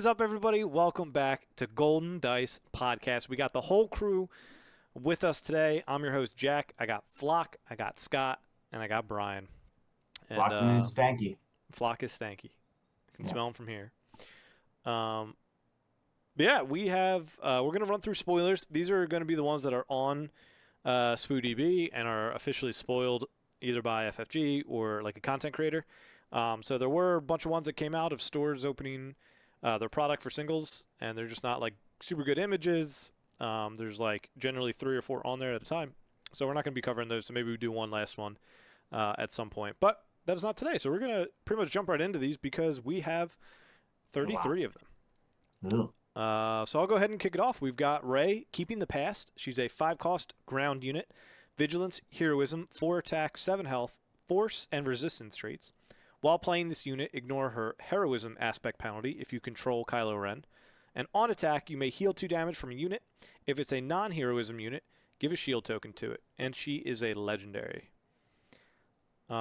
is up, everybody? Welcome back to Golden Dice Podcast. We got the whole crew with us today. I'm your host, Jack. I got Flock, I got Scott, and I got Brian. And Flockton is stanky. Flock is stanky. I can smell him from here. But yeah, we have. We're gonna run through spoilers. These are going to be the ones that are on SpooDB and are officially spoiled either by FFG or like a content creator. So there were a bunch of ones that came out of stores opening their product for singles, and they're just not like super good images. There's like generally 3 or 4 on there at a time. So we're not going to be covering those. So maybe we do one last one at some point. But that is not today. So we're going to pretty much jump right into these because we have 33 of them. So I'll go ahead and kick it off. We've got Rey, Keeping the Past. She's a 5-cost ground unit. Vigilance, Heroism, 4 attack, 7 health, Force, and Resistance traits. While playing this unit, ignore her Heroism aspect penalty if you control Kylo Ren. And on attack, you may heal 2 damage from a unit. If it's a non-Heroism unit, give a shield token to it. And she is a legendary. There's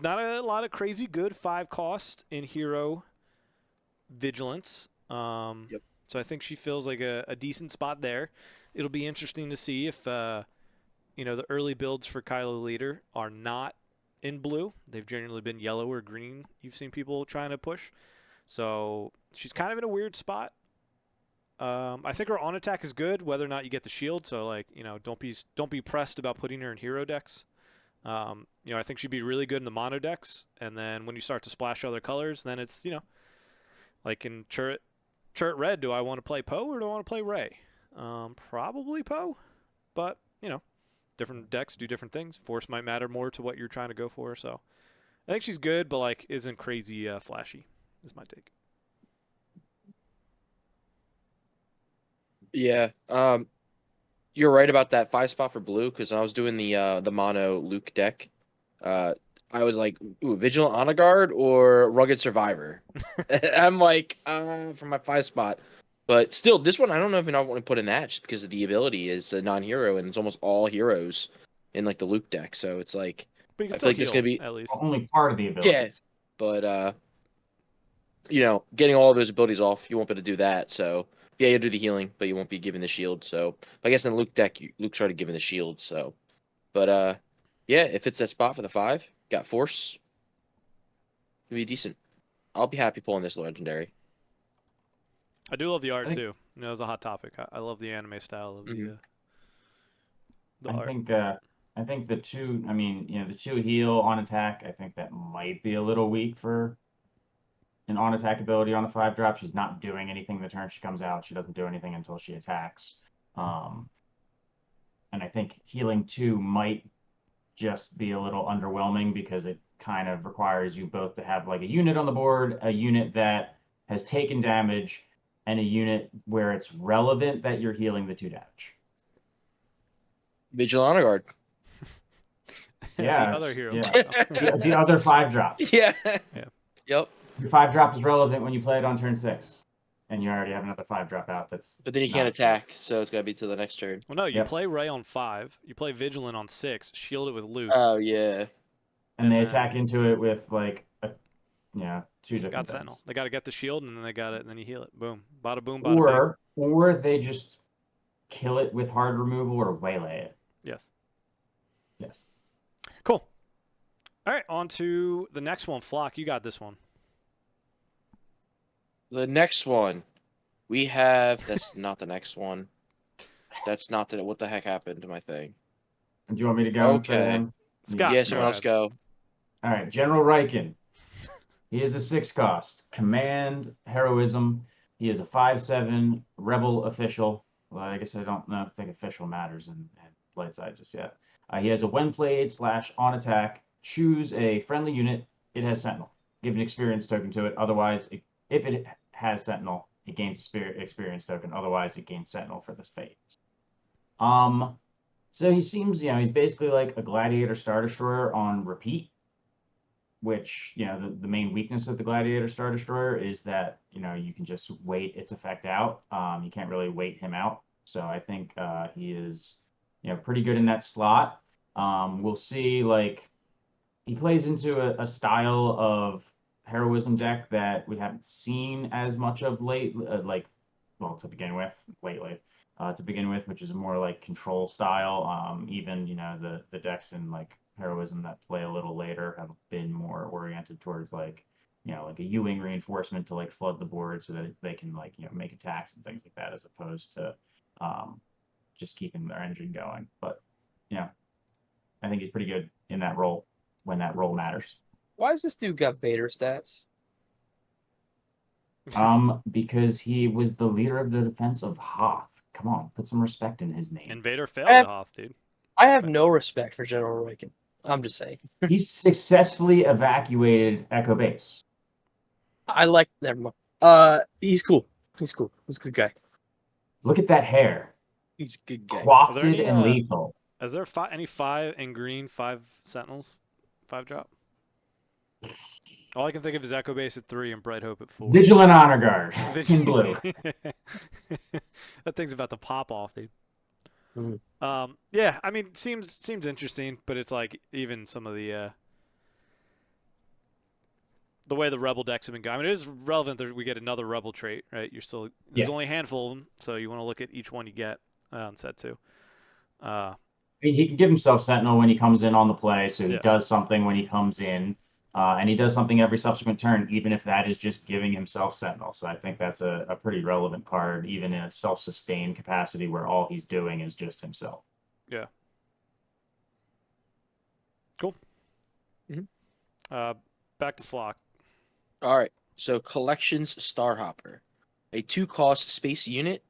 not a lot of crazy good 5-cost in Hero Vigilance. So I think she feels like a decent spot there. It'll be interesting to see if the early builds for Kylo Leader are not in blue. They've generally been yellow or green. You've seen people trying to push. So she's kind of in a weird spot. I think her on attack is good, whether or not you get the shield. So don't be pressed about putting her in hero decks. I think she'd be really good in the mono decks. And then when you start to splash other colors, then it's like in Turret Red. Do I want to play Poe or do I want to play Rey? Probably Poe, but different decks do different things. Force might matter more to what you're trying to go for. So I think she's good, but isn't crazy flashy. Is my take. Yeah, you're right about that 5 spot for blue. Because I was doing the mono Luke deck, I was like, ooh, Vigilant Honor Guard or Rugged Survivor. I'm like, for my 5 spot. But still, this one I don't know if I want to put in that just because the ability is a non-hero and it's almost all heroes in like the Luke deck. So it's like, but you can I still feel like heal, this gonna be at least only part of the abilities. Yeah, but getting all of those abilities off, you won't be able to do that. So yeah, you'll do the healing, but you won't be given the shield. So I guess in the Luke deck, Luke's already given the shield. So, but yeah, if it's that spot for the 5, got Force, it'll be decent. I'll be happy pulling this legendary. I do love the art too. It was a hot topic. I love the anime style of the art. I think the 2. I mean, the 2 heal on attack. I think that might be a little weak for an on attack ability on a 5-drop. She's not doing anything the turn she comes out. She doesn't do anything until she attacks. And I think healing 2 might just be a little underwhelming because it kind of requires you both to have like a unit on the board, a unit that has taken damage, and a unit where it's relevant that you're healing the 2 damage. Vigilant Honor Guard. Yeah. The other hero. Yeah. the other 5-drop. Yeah. Yep. Your 5-drop is relevant when you play it on turn 6. And you already have another 5-drop out. But then you can't attack, so it's got to be till the next turn. Well, no, you play Rey on 5. You play Vigilant on 6. Shield it with Luke. Oh, yeah. And they attack into it with, 2 different got things. Sentinel. They got to get the shield, and then they got it, and then you heal it. Boom. Bada boom, bada bing. Or they just kill it with hard removal or waylay it. Yes. Yes. Cool. All right, on to the next one. Flock, you got this one. The next one, we have. That's not the next one. That's not the. What the heck happened to my thing? Do you want me to go? Okay. Scott, yeah, someone else go. All right, General Rieekan. He is a 6-cost. Command, Heroism. He is a 5/7 Rebel official. Well, I guess I don't think official matters in light side just yet. He has a when played / on attack. Choose a friendly unit. It has Sentinel. Give an experience token to it. Otherwise, if it has Sentinel, it gains Spirit experience token. Otherwise, it gains Sentinel for this phase. So he seems, he's basically like a Gladiator Star Destroyer on repeat. Which, the main weakness of the Gladiator Star Destroyer is that, you can just wait its effect out. You can't really wait him out. So I think he is, pretty good in that slot. We'll see, he plays into a style of heroism deck that we haven't seen as much of late, to begin with, lately. To begin with, which is more like control style. Even the decks in like heroism that play a little later have been more oriented towards like a U-wing reinforcement to like flood the board so that they can like make attacks and things like that, as opposed to just keeping their engine going. But I think he's pretty good in that role when that role matters. Why does this dude got Vader stats? Because he was the leader of the defense of Hoth. Come on, put some respect in his name. And Vader failed at Hoth, dude. I have no respect for General Rieekan. I'm just saying. He successfully evacuated Echo Base. Never mind. He's cool. He's cool. He's a good guy. Look at that hair. He's a good guy. Wafted and lethal. Is there any 5 in green, 5 Sentinels? 5 drop? All I can think of is Echo Base at 3 and Bright Hope at 4. Vigilant Honor Guard in blue. That thing's about to pop off, dude. Mm. Yeah, I mean, seems interesting, but it's like even some of the way the Rebel decks have been going. I mean, it is relevant that we get another Rebel trait, right? There's only a handful of them, so you want to look at each one you get on set 2. He can give himself Sentinel when he comes in on the play, so he does something when he comes in. And he does something every subsequent turn, even if that is just giving himself Sentinel. So I think that's a pretty relevant card, even in a self-sustained capacity where all he's doing is just himself. Yeah. Cool. Mm-hmm. Back to Flock. All right. So Collections Starhopper, a 2-cost space unit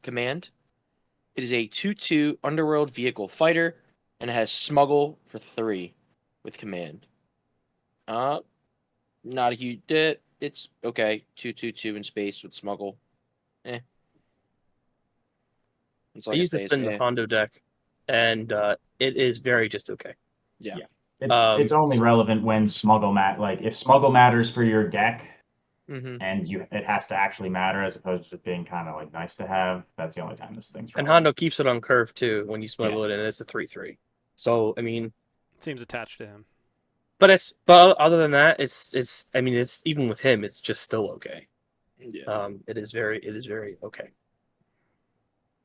command. It is a 2/2 underworld vehicle fighter, and it has Smuggle for 3 with command. Not a huge. It's okay. 2/2 in space with Smuggle. It's I like used this in the Commando deck, and it is very just okay. Yeah. It's only relevant when Smuggle if Smuggle matters for your deck, Mm-hmm. and it has to actually matter as opposed to being kind of like nice to have. That's the only time this thing's And relevant. Hondo keeps it on curve too when you smuggle it in. It's a 3/3. So I mean, Seems attached to him. but other than that, it's even with him, it's just still okay. Yeah. It is very okay.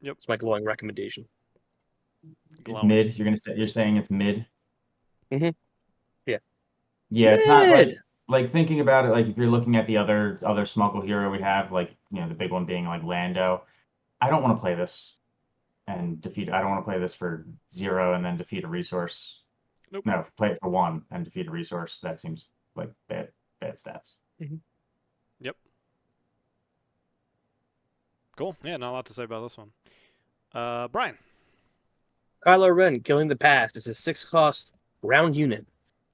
Yep. It's my glowing recommendation. It's mid. You're saying it's mid. Mm-hmm. Yeah. Yeah, it's not like thinking about it. Like if you're looking at the other Smuggle hero we have, like the big one being like Lando. I don't want to play this and defeat. I don't want to play this for 0 and then defeat a resource. Nope. No, play it for 1 and defeat a resource. That seems like bad stats. Mm-hmm. Yep. Cool. Yeah, not a lot to say about this one. Brian. Kylo Ren, Killing the Past, is a 6-cost round unit.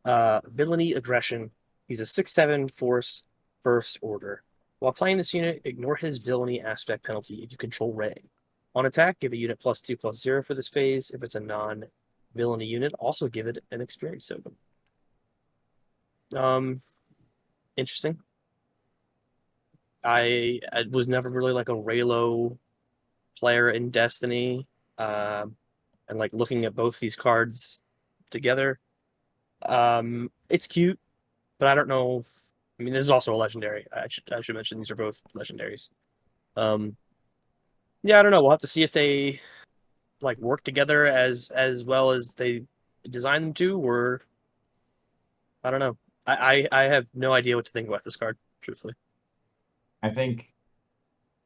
Villainy Aggression. He's a 6/7 force first order. While playing this unit, ignore his villainy aspect penalty if you control Rey. On attack, give a unit +2/+0 for this phase. If it's a non-villainy unit, also give it an experience token. Interesting. I was never really like a Reylo player in Destiny. And like looking at both these cards together, it's cute, but I don't know. I mean, this is also a legendary. I should mention these are both legendaries. Yeah, I don't know. We'll have to see if they like work together as well as they design them to, or I don't know. I have no idea what to think about this card, truthfully. I think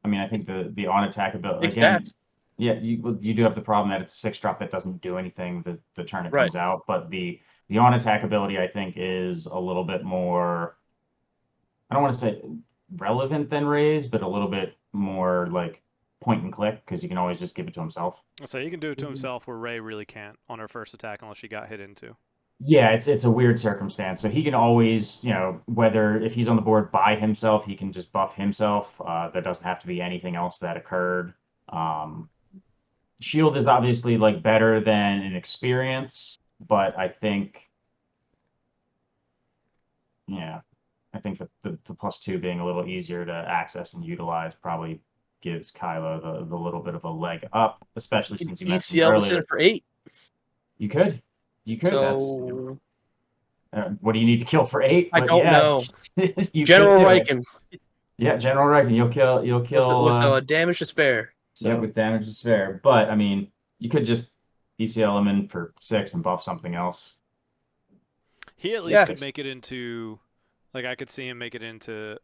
the on attack ability Big again. stats. Yeah, you do have the problem that it's a 6-drop that doesn't do anything the turn it comes out, but the on attack ability I think is a little bit more. I don't want to say relevant than Rey's, but a little bit more like point and click because you can always just give it to himself. So he can do it to himself where Rey really can't on her first attack unless she got hit into. Yeah, it's a weird circumstance. So he can always, whether if he's on the board by himself, he can just buff himself. There doesn't have to be anything else that occurred. Shield is obviously like better than an experience, but I think, I think that the +2 being a little easier to access and utilize probably gives Kylo the little bit of a leg up, especially since you mentioned ECL was earlier. in for 8. You could. So What do you need to kill for 8? I But don't yeah, know. you General could do it. Rieekan Yeah, General Rieekan. You'll kill with damage to spare. So. yeah, with damage to spare. But I mean, you could just ECL him in for 6 and buff something else. He at least could make it into, like, I could see him make it into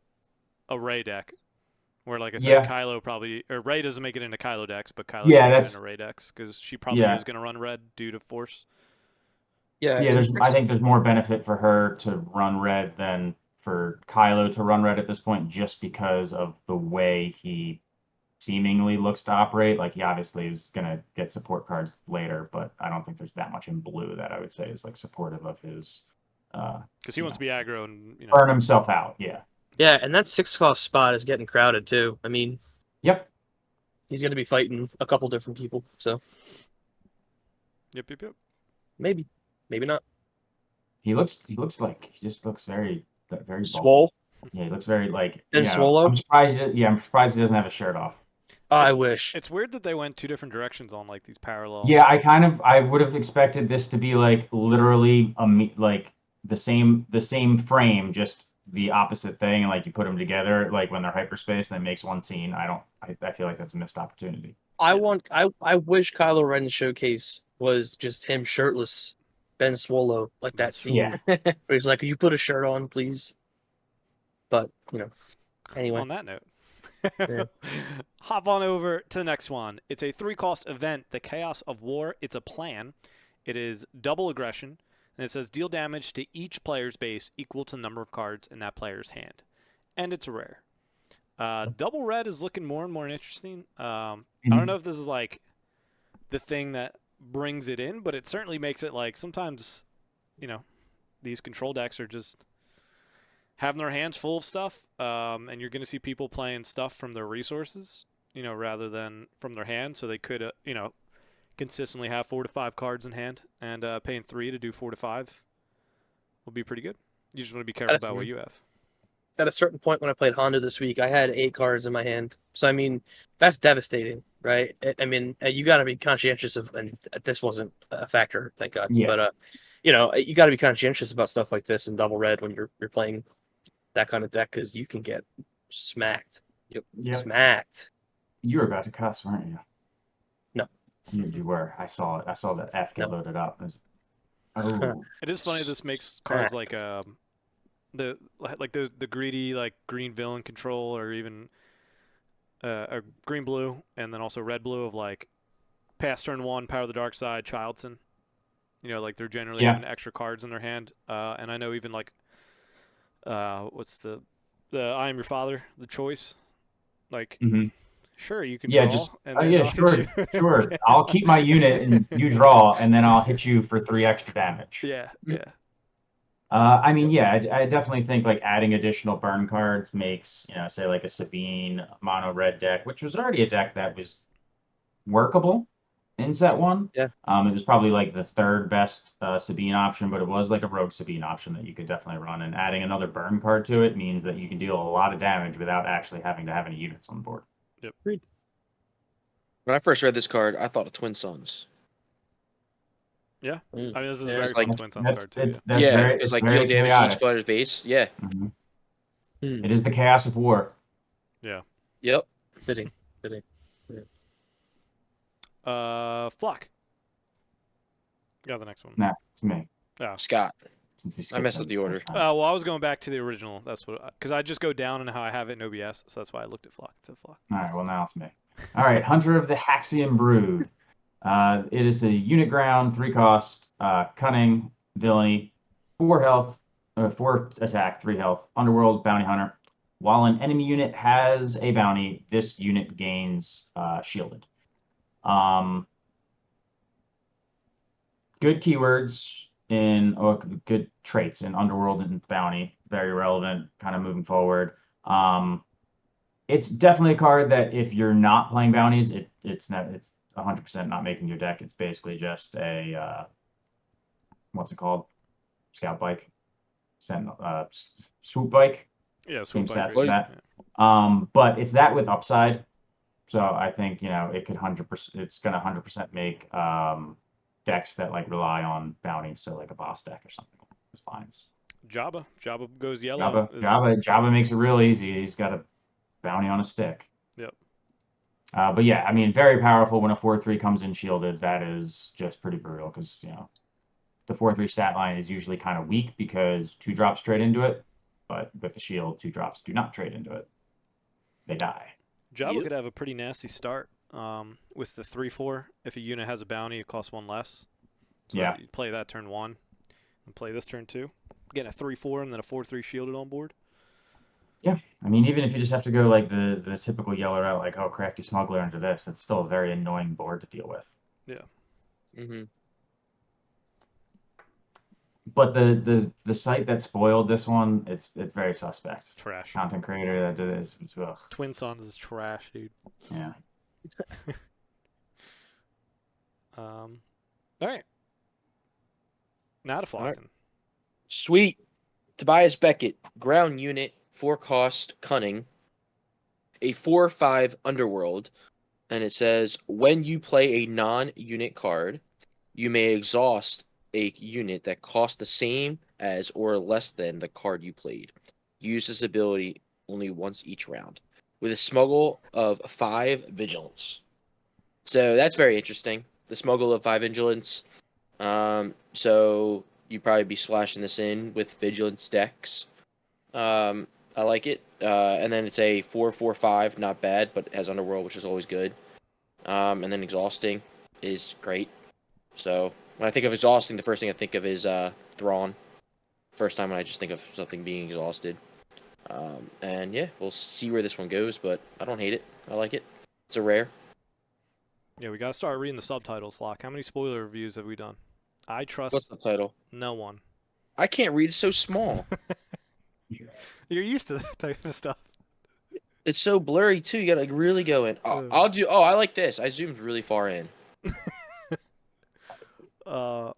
a Rey deck. Where, like I said, Kylo probably, or Rey doesn't make it into Kylo decks, but Kylo can make it into Rey decks because she probably is going to run red due to Force. Yeah, I think there's more benefit for her to run red than for Kylo to run red at this point, just because of the way he seemingly looks to operate. Like, he obviously is going to get support cards later, but I don't think there's that much in blue that I would say is like supportive of his. Because he wants to be aggro and burn himself out. Yeah. Yeah, and that 6-cost spot is getting crowded too. I mean, yep, he's going to be fighting a couple different people. So, yep. Maybe not. He just looks very swole. Yeah, he looks very like. Swolo. I'm surprised. I'm surprised he doesn't have a shirt off. I wish. It's weird that they went 2 different directions on like these parallel. Yeah, I would have expected this to be like literally like the same frame, just the opposite thing, and like you put them together, like when they're hyperspace, and it makes one scene. I feel like that's a missed opportunity. I wish Kylo Ren's showcase was just him shirtless, Ben Swallow, like that scene. Yeah. Where he's like, "Could you put a shirt on, please?" But anyway. On that note, yeah. hop on over to the next one. It's a 3-cost event, the Chaos of War. It's a plan. It is double aggression. And it says deal damage to each player's base equal to the number of cards in that player's hand. And it's rare. Double red is looking more and more interesting. I don't know if this is like the thing that brings it in, but it certainly makes it like sometimes, these control decks are just having their hands full of stuff. And you're going to see people playing stuff from their resources, rather than from their hand. So they could, consistently have 4 to 5 cards in hand, and paying 3 to do 4 to 5 will be pretty good. You just want to be careful about what you have. At a certain point when I played Honda this week, I had 8 cards in my hand. So, I mean, that's devastating, right? I mean, you got to be conscientious of, and this wasn't a factor, thank God. Yeah. But, you got to be conscientious about stuff like this in double red when you're playing that kind of deck, because you can get smacked. Yep. Smacked. You were about to cuss, weren't you? No. You were. I saw it. I saw that F get loaded up. It is funny this makes cards like the greedy like green villain control, or even a green blue, and then also red blue of like past turn 1, Power of the Dark Side, Childson. Like they're generally having extra cards in their hand. And I know even like what's the I Am Your Father, the choice, like. Mm-hmm. Sure, you can draw. Sure. I'll keep my unit and you draw, and then I'll hit you for 3 extra damage. Yeah. I definitely think like adding additional burn cards makes, say like a Sabine mono red deck, which was already a deck that was workable in set 1. Yeah. It was probably like the 3rd best Sabine option, but it was like a rogue Sabine option that you could definitely run, and adding another burn card to it means that you can deal a lot of damage without actually having to have any units on the board. Yep. When I first read this card, I thought of Twin Sons. Yeah. I mean, this is a Yeah, very it's fun like- Twin Sons card, too. It's like deal damage to each player's base. Yeah. Mm-hmm. It is the Chaos of War. Yeah. Yep. Fitting. Flock. Got the next one. Nah, it's me. Yeah. Scott. I messed up the order. Well, I was going back to the original. That's what, because I just go down in how I have it in OBS, so that's why I looked at Flock. It said Flock. All right, well, now it's me. All right, Hunter of the Haxion Brood. It is a unit ground, 3 cost, cunning, villainy, 4 health, 4 attack, 3 health, underworld, bounty hunter. While an enemy unit has a bounty, this unit gains shielded. Good keywords good traits in underworld and bounty, very relevant, kind of moving forward. It's definitely a card that if you're not playing bounties, it's 100% not making your deck. It's basically just a what's it called? Scout bike, swoop bike. Yeah, Same swoop stats bike. as that. But it's that with upside. So I think it could 100%. It's gonna 100% make decks that like rely on bounty, so like a boss deck or something. those lines. Jabba goes yellow. Jabba makes it real easy. He's got a bounty on a stick. Yep. But yeah, I mean, very powerful when a 4/3 comes in shielded. That is just pretty brutal because, you know, the 4/3 stat line is usually kind of weak because 2 drops trade into it. But with the shield, 2 drops do not trade into it. They die. Jabba could have a pretty nasty start with the 3/4. If a unit has a bounty, it costs 1 less. So Yeah. you play that turn 1 and play this turn 2. Getting a 3/4 and then a 4/3 shielded on board. Yeah, I mean, even if you just have to go like the typical yellow route, like, oh, crafty smuggler into this, that's still a very annoying board to deal with. Yeah. Mm-hmm. But the site that spoiled this one, it's very suspect. Trash. Content creator that did this, ugh. Twin Sons is trash, dude. Yeah. All right. Now to Flockton. Sweet. Tobias Beckett, ground unit, 4 cost, cunning, a 4/5 underworld, and it says when you play a non-unit card, you may exhaust a unit that costs the same as or less than the card you played. Use this ability only once each round, with a smuggle of 5 vigilance. So that's very interesting. The smuggle of 5 vigilance. So you'd probably be splashing this in with vigilance decks. I like it. And then it's a 4/4/5, not bad, but it has underworld, which is always good. And then exhausting is great. So when I think of exhausting, the first thing I think of is Thrawn. First time when I just think of something being exhausted. And yeah, we'll see where this one goes, but I don't hate it. I like it. It's a rare. Yeah, we got to start reading the subtitles, Lock. How many spoiler reviews have we done? I trust What's the title? no one. I can't read. It's so small. You're used to that type of stuff. It's so blurry too. You gotta like really go in. Oh, I'll do. Oh, I like this. I zoomed really far in. I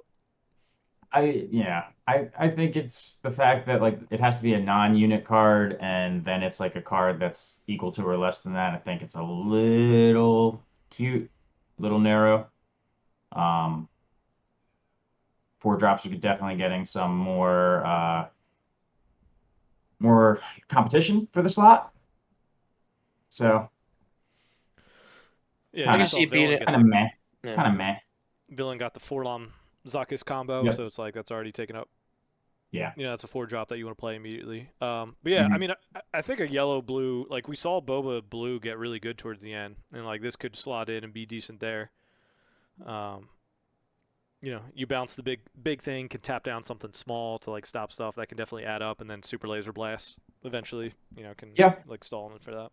think it's the fact that like it has to be a non-unit card, and then it's like a card that's equal to or less than that. I think it's a little cute, little narrow. 4 drops, you could definitely getting some more competition for the slot. So Yeah, I you can saw see it being Villain kind get of meh. Yeah. Kind of meh. Villain got the Forlom Zakis combo, Yep. so it's like that's already taken up. Yeah. You know, that's a 4 drop that you want to play immediately. But yeah, I mean, I think a yellow blue, like we saw Boba blue get really good towards the end, and like this could slot in and be decent there. You know, you bounce the big thing, can tap down something small to like stop stuff that can definitely add up, and then super laser blast eventually, you know, can like stall in for that.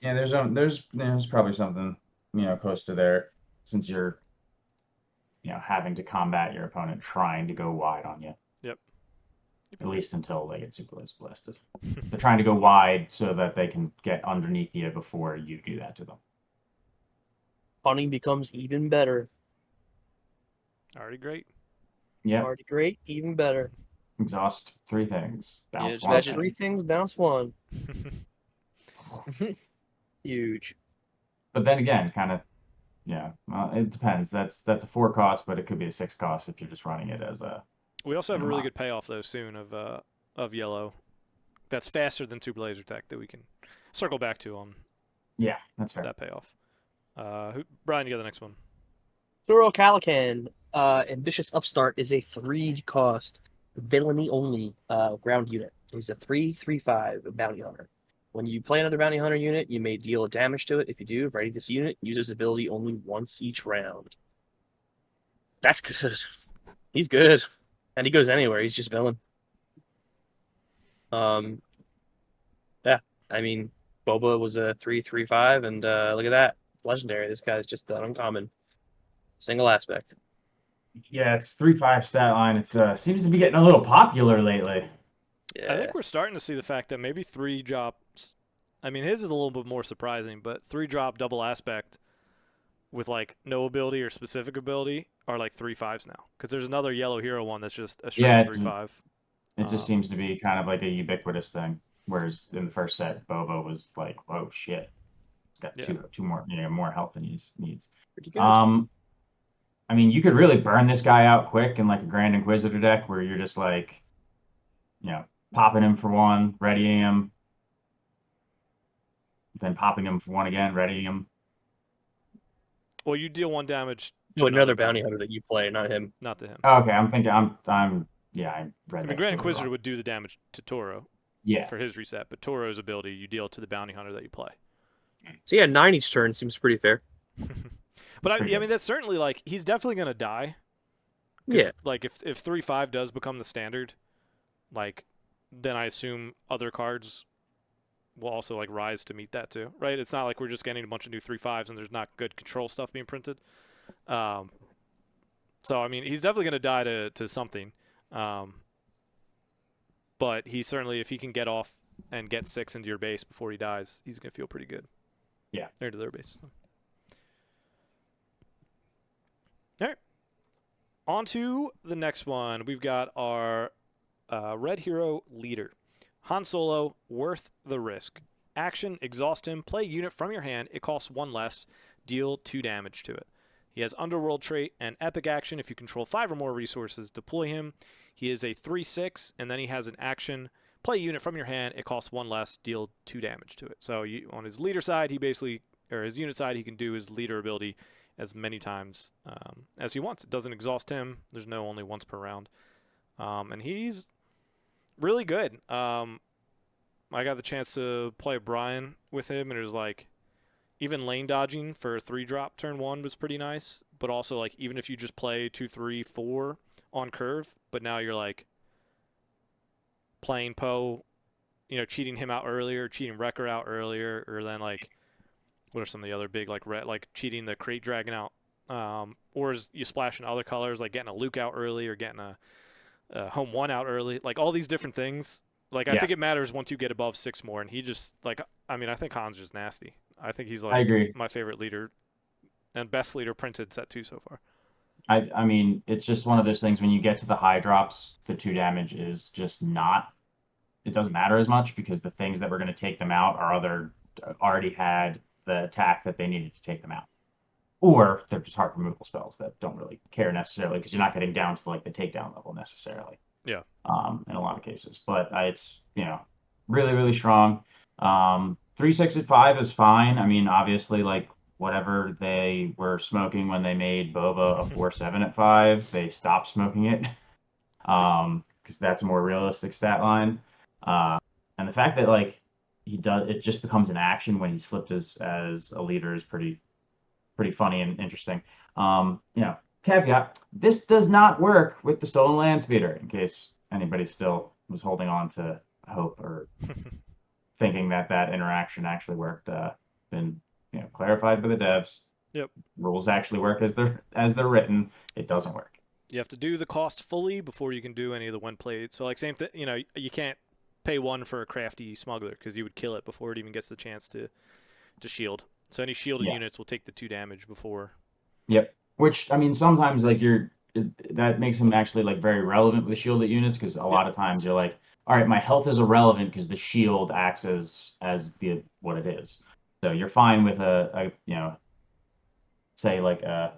Yeah, there's probably something, you know, close to there, since you're, you know, having to combat your opponent trying to go wide on you. Yep. At least until they get super laser blasted. They're trying to go wide so that they can get underneath you before you do that to them. Punting becomes even better. Already great. Yeah. Already great, even better. Exhaust 3 things. Bounce just 1 imagine thing. 3 things, bounce 1. Huge. But then again, kind of, yeah, well, it depends. That's a 4 cost, but it could be a 6 cost if you're just running it as a. We also have a really good payoff though soon of yellow. That's faster than Super Laser Tech that we can circle back to on. Yeah, that's fair. That payoff. Brian, you got the next one. Cade Calican, Ambitious Upstart is a 3 cost, villainy only ground unit. He's a 3/3/5 bounty hunter. When you play another bounty hunter unit, you may deal damage to it. If you do, ready this unit, use his ability only once each round. That's good. He's good. And he goes anywhere. He's just villain. Yeah. I mean, Boba was a 3/3/5, and look at that. Legendary. This guy's just uncommon. Single aspect. Yeah, it's 3/5 stat line. It's seems to be getting a little popular lately. Yeah. I think we're starting to see the fact that maybe 3 drops. I mean, his is a little bit more surprising, but 3 drop double aspect with like no ability or specific ability are like 3/5s now. Because there's another yellow hero one that's just a straight 3/5. It just seems to be kind of like a ubiquitous thing. Whereas in the first set, Boba was like, "Whoa, shit! He's got two more, more health than he needs." Pretty good. I mean, you could really burn this guy out quick in like a Grand Inquisitor deck where you're just like, popping him for one, readying him, then popping him for one again, readying him. Well, you deal 1 damage to To another bounty hunter that you play, not him. not to him. Okay, I'm thinking, I read I mean, that. Grand completely Inquisitor wrong. would do the damage to Toro Yeah, for his reset, but Toro's ability you deal to the bounty hunter that you play. So yeah, 9 each turn seems pretty fair. But I pretty mean, good. that's certainly like he's definitely gonna die. 'Cause, Yeah. Like if 3/5 does become the standard, like then I assume other cards will also like rise to meet that too, right? It's not like we're just getting a bunch of new 3/5s and there's not good control stuff being printed. So I mean, he's definitely gonna die to something. But he certainly, if he can get off and get 6 into your base before he dies, he's gonna feel pretty good. Yeah. Or to their base. All right. On to the next one. We've got our Red Hero Leader. Han Solo, worth the risk. Action, exhaust him, play a unit from your hand. It costs 1 less, deal 2 damage to it. He has Underworld trait and Epic action. If you control 5 or more resources, deploy him. He is a 3/6, and then he has an action. Play a unit from your hand. It costs 1 less, deal 2 damage to it. So on his leader side, his unit side, he can do his leader ability as many times as he wants. It doesn't exhaust him. There's no only once per round. And he's really good. I got the chance to play Brian with him, and it was like even lane dodging for a 3-drop turn 1 was pretty nice. But also like even if you just play 2, 3, 4 on curve, but now you're like playing Poe, cheating him out earlier, cheating Wrecker out earlier, or then like what are some of the other big like cheating the Crate Dragon out, or is you splashing other colors like getting a Luke out early or getting a Home 1 out early, like all these different things. Like I think it matters once you get above 6 more, and he just like I mean I think Han's just nasty. I think he's like I agree. my favorite leader and best leader printed set 2 so far. I mean, it's just one of those things when you get to the high drops, the 2 damage is just not. It doesn't matter as much because the things that were going to take them out already had the attack that they needed to take them out, or they're just hard removal spells that don't really care necessarily because you're not getting down to like the takedown level necessarily. Yeah. In a lot of cases, but it's really really strong. 3/6 at 5 is fine. I mean, obviously, like whatever they were smoking when they made Boba a 4/7 at 5, they stopped smoking it because that's a more realistic stat line. And the fact that like it just becomes an action when he's flipped as a leader is pretty funny and interesting. Caveat: this does not work with the Stolen Land Speeder. In case anybody still was holding on to hope or thinking that interaction actually worked, been clarified by the devs. Yep. Rules actually work as they're written. It doesn't work. You have to do the cost fully before you can do any of the when played. So like same thing, you can't pay 1 for a crafty smuggler because you would kill it before it even gets the chance to shield. So any shielded units will take the 2 damage before. Yep. Which I mean, sometimes like that makes them actually like very relevant with shielded units because a lot of times you're like, all right, my health is irrelevant because the shield acts as what it is. So you're fine with a say like a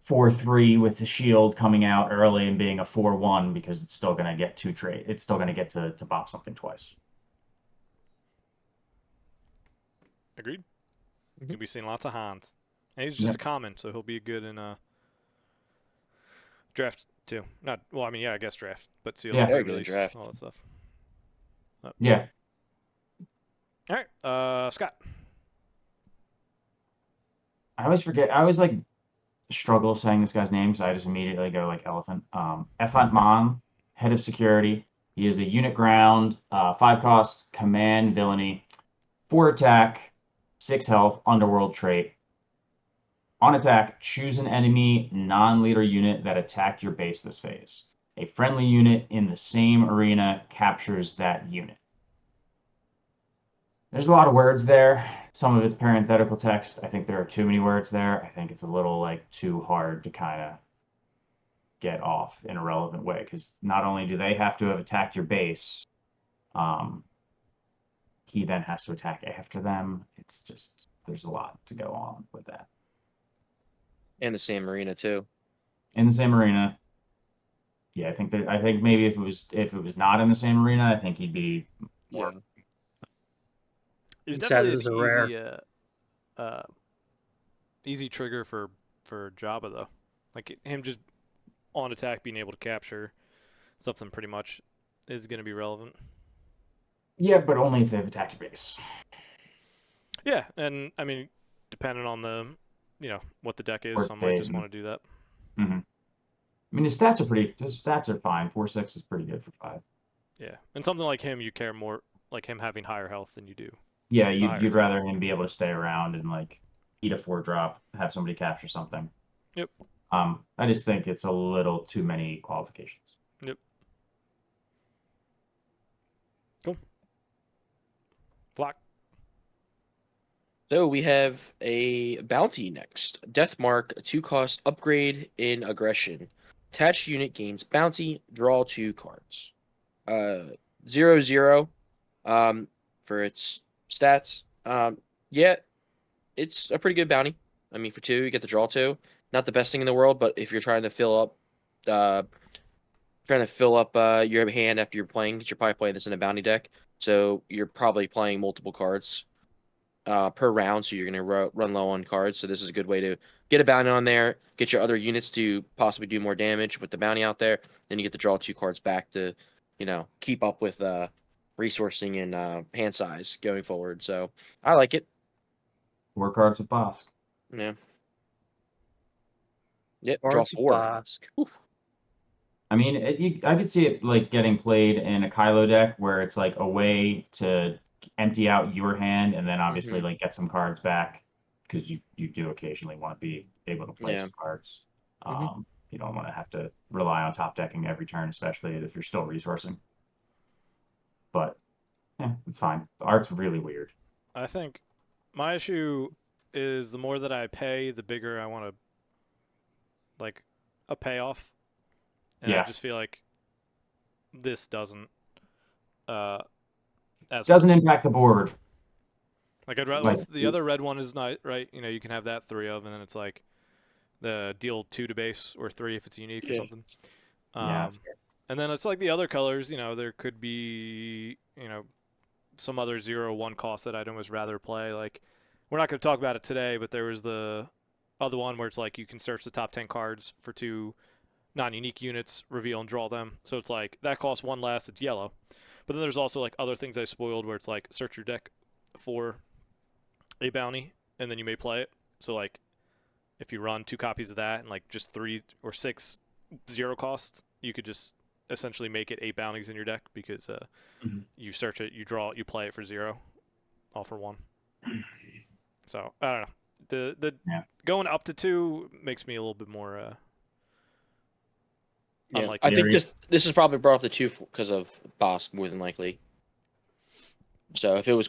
4/3 with the shield coming out early and being a 4/1 because it's still gonna get 2 trade. It's still gonna get to bop something twice. Agreed. You'll be seeing lots of Hans. And he's just a common, so he'll be good in draft too. I guess draft, but seal, release, draft, all that stuff. Yeah. All right, Scott. I always forget. I always like struggle saying this guy's name, so I just immediately go like elephant. Ephant Mon, head of security. He is a unit ground, 5 cost, command villainy, 4 attack, 6 health, underworld trait. On attack, choose an enemy non-leader unit that attacked your base this phase. A friendly unit in the same arena captures that unit. There's a lot of words there. Some of it's parenthetical text. I think there are too many words there. I think it's a little like too hard to kind of get off in a relevant way because not only do they have to have attacked your base, he then has to attack after them. It's just there's a lot to go on with that. In the same arena too. In the same arena. yeah, I think maybe if it was not in the same arena, I think he'd be more. Yeah. He's Sad definitely this is an a rare. easy trigger for Jabba though. Like him just on attack being able to capture something pretty much is going to be relevant. Yeah, but only if they've attacked your base. Yeah, and I mean, depending on the, what the deck is, Or some might just want to do that. Mm-hmm. I mean, his stats are fine. 4/6 is pretty good for 5. Yeah, and something like him, you care more like him having higher health than you do. Yeah, higher you'd attack. rather him be able to stay around and like eat a 4-drop, have somebody capture something. Yep. I just think it's a little too many qualifications. Yep. Cool. Flock. So we have a bounty next. Deathmark, 2-cost upgrade in aggression. Attached unit gains bounty, draw 2 cards. 0/0 for its stats. Yeah, it's a pretty good bounty. I mean, for 2, you get the draw 2. Not the best thing in the world, but if you're trying to fill up your hand after you're playing, because you're probably playing this in a bounty deck, so you're probably playing multiple cards per round, so you're going to run low on cards. So this is a good way to get a bounty on there, get your other units to possibly do more damage with the bounty out there. Then you get to draw 2 cards back to, keep up with resourcing and hand size going forward. So I like it. 4 cards with Bosk. Yeah. Yep. Draw Arnsas 4. Bosk. I mean, I could see it like getting played in a Kylo deck where it's like a way to empty out your hand and then obviously like get some cards back because you do occasionally want to be able to play some cards. You don't want to have to rely on top decking every turn, especially if you're still resourcing. But yeah, it's fine. The art's really weird. I think my issue is the more that I pay, the bigger I want to like a payoff. And I just feel like this doesn't as doesn't much. impact the board. Like I'd rather the other red one is not right. You can have that 3 of, and then it's like the deal 2 to base or 3 if it's unique or something. And then it's like the other colors. There could be some other 0/1 cost that I'd almost rather play. Like we're not going to talk about it today, but there was the other one where it's like you can search the top 10 cards for 2 non-unique units, reveal and draw them. So it's like that costs 1 less. It's yellow. But then there's also like other things I spoiled where it's like search your deck for a bounty and then you may play it. So like if you run 2 copies of that and like just 3 or 6 0 costs, you could just essentially make it 8 bounties in your deck because you search it, you draw it, you play it for 0, all for 1. So I don't know. The going up to 2 makes me a little bit more. I think this is probably brought up to 2 because of Bosk more than likely. So if it was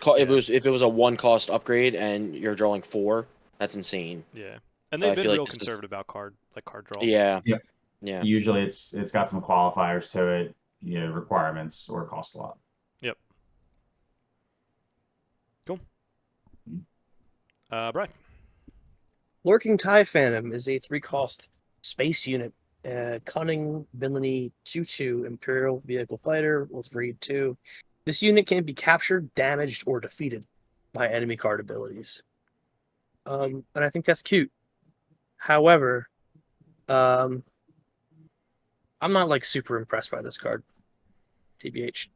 if it was a 1-cost upgrade and you're drawing 4, that's insane. Yeah, and they've been real conservative about card draw. Yeah. Yep. Yeah. Usually it's got some qualifiers to it, requirements or cost a lot. Yep. Cool. Brian. Lurking TIE Phantom is a 3-cost space unit. Cunning, villainy, 2/2 Imperial Vehicle Fighter with Read 2. This unit can be captured, damaged, or defeated by enemy card abilities. And I think that's cute. However, I'm not like super impressed by this card. TBH.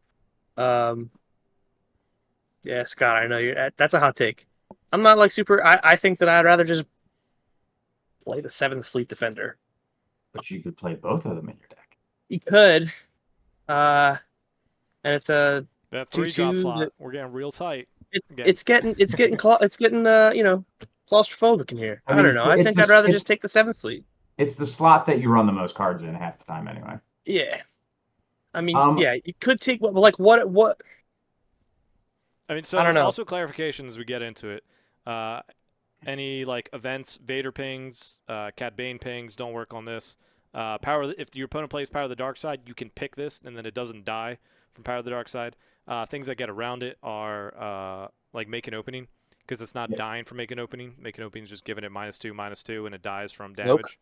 Yeah, Scott, I know that's a hot take. I'm not like super. I think that I'd rather just play the 7th Fleet Defender. But you could play both of them in your deck. You could. And it's a that 3-drop slot. We're getting real tight. It's getting claustrophobic in here. I don't know. I think I'd rather just take the 7th Fleet. It's the slot that you run the most cards in half the time anyway. Yeah. I mean, you could take what? I mean, so I don't know. Also clarification as we get into it. Any like events, Vader pings, Cad Bane pings don't work on this. If your opponent plays Power of the Dark Side, you can pick this, and then it doesn't die from Power of the Dark Side. Things that get around it are like Make an Opening, because it's not dying from Make an Opening. Make an Opening is just giving it -2/-2, and it dies from damage.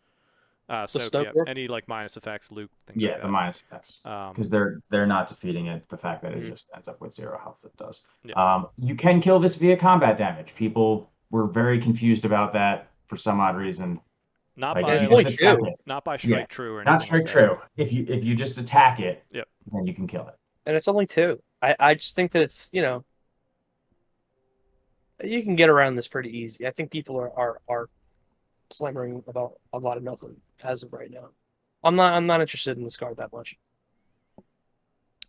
Snoke, yeah. Snoke? Any like minus effects, Luke, things Yeah, like the that. minus effects. Because they're not defeating it. The fact that it just ends up with 0 health, it does. Yeah. You can kill this via combat damage. People were very confused about that for some odd reason. Not Like, by if you only just attack two. it, not by strike Yeah. true or anything not strike like true. If you just attack it, Yep. then you can kill it. And it's only 2. I just think that it's, you can get around this pretty easy. I think people are clamoring about a lot of nothing as of right now. I'm not interested in this card that much.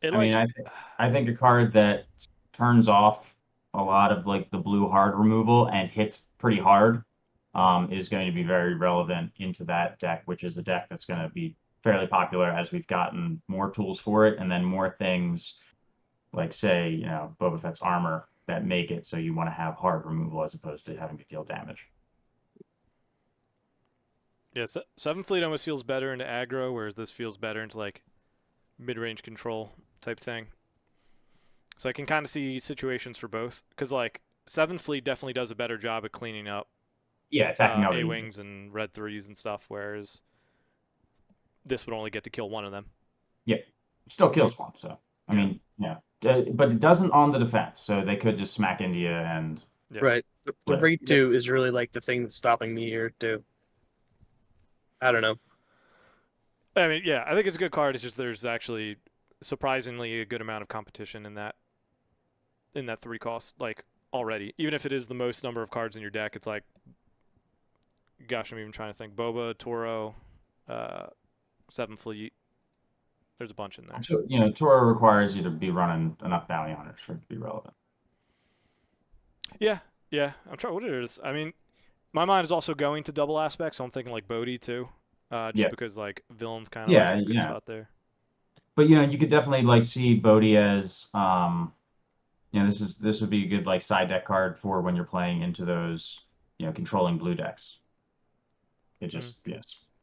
that. I think a card that turns off a lot of like the blue hard removal and hits pretty hard is going to be very relevant into that deck, which is a deck that's going to be fairly popular as we've gotten more tools for it, and then more things like, say, Boba Fett's armor that make it so you want to have hard removal as opposed to having to deal damage. Yeah, 7th Fleet almost feels better into aggro, whereas this feels better into like mid-range control type thing. So I can kind of see situations for both, because like 7th Fleet definitely does a better job at cleaning up Attacking other A-Wings and Red 3s and stuff, whereas this would only get to kill one of them. Yeah, still kills one. So I mean, but it doesn't on the defense, so they could just smack into you and. Yeah. Right. The Read 2 is really like the thing that's stopping me here too. I don't know. I mean, yeah, I think it's a good card. It's just there's actually surprisingly a good amount of competition in that 3 cost, like already. Even if it is the most number of cards in your deck, it's like, gosh, I'm even trying to think. Boba, Toro, 7th Fleet. There's a bunch in there. So, Toro requires you to be running enough bounty hunters for it to be relevant. Yeah. I'm trying. What it is? I mean, my mind is also going to double aspects, so I'm thinking like Bodhi too, because like villains kind of like a good spot there. But you could definitely like see Bodhi as this would be a good like side deck card for when you're playing into those controlling blue decks. It just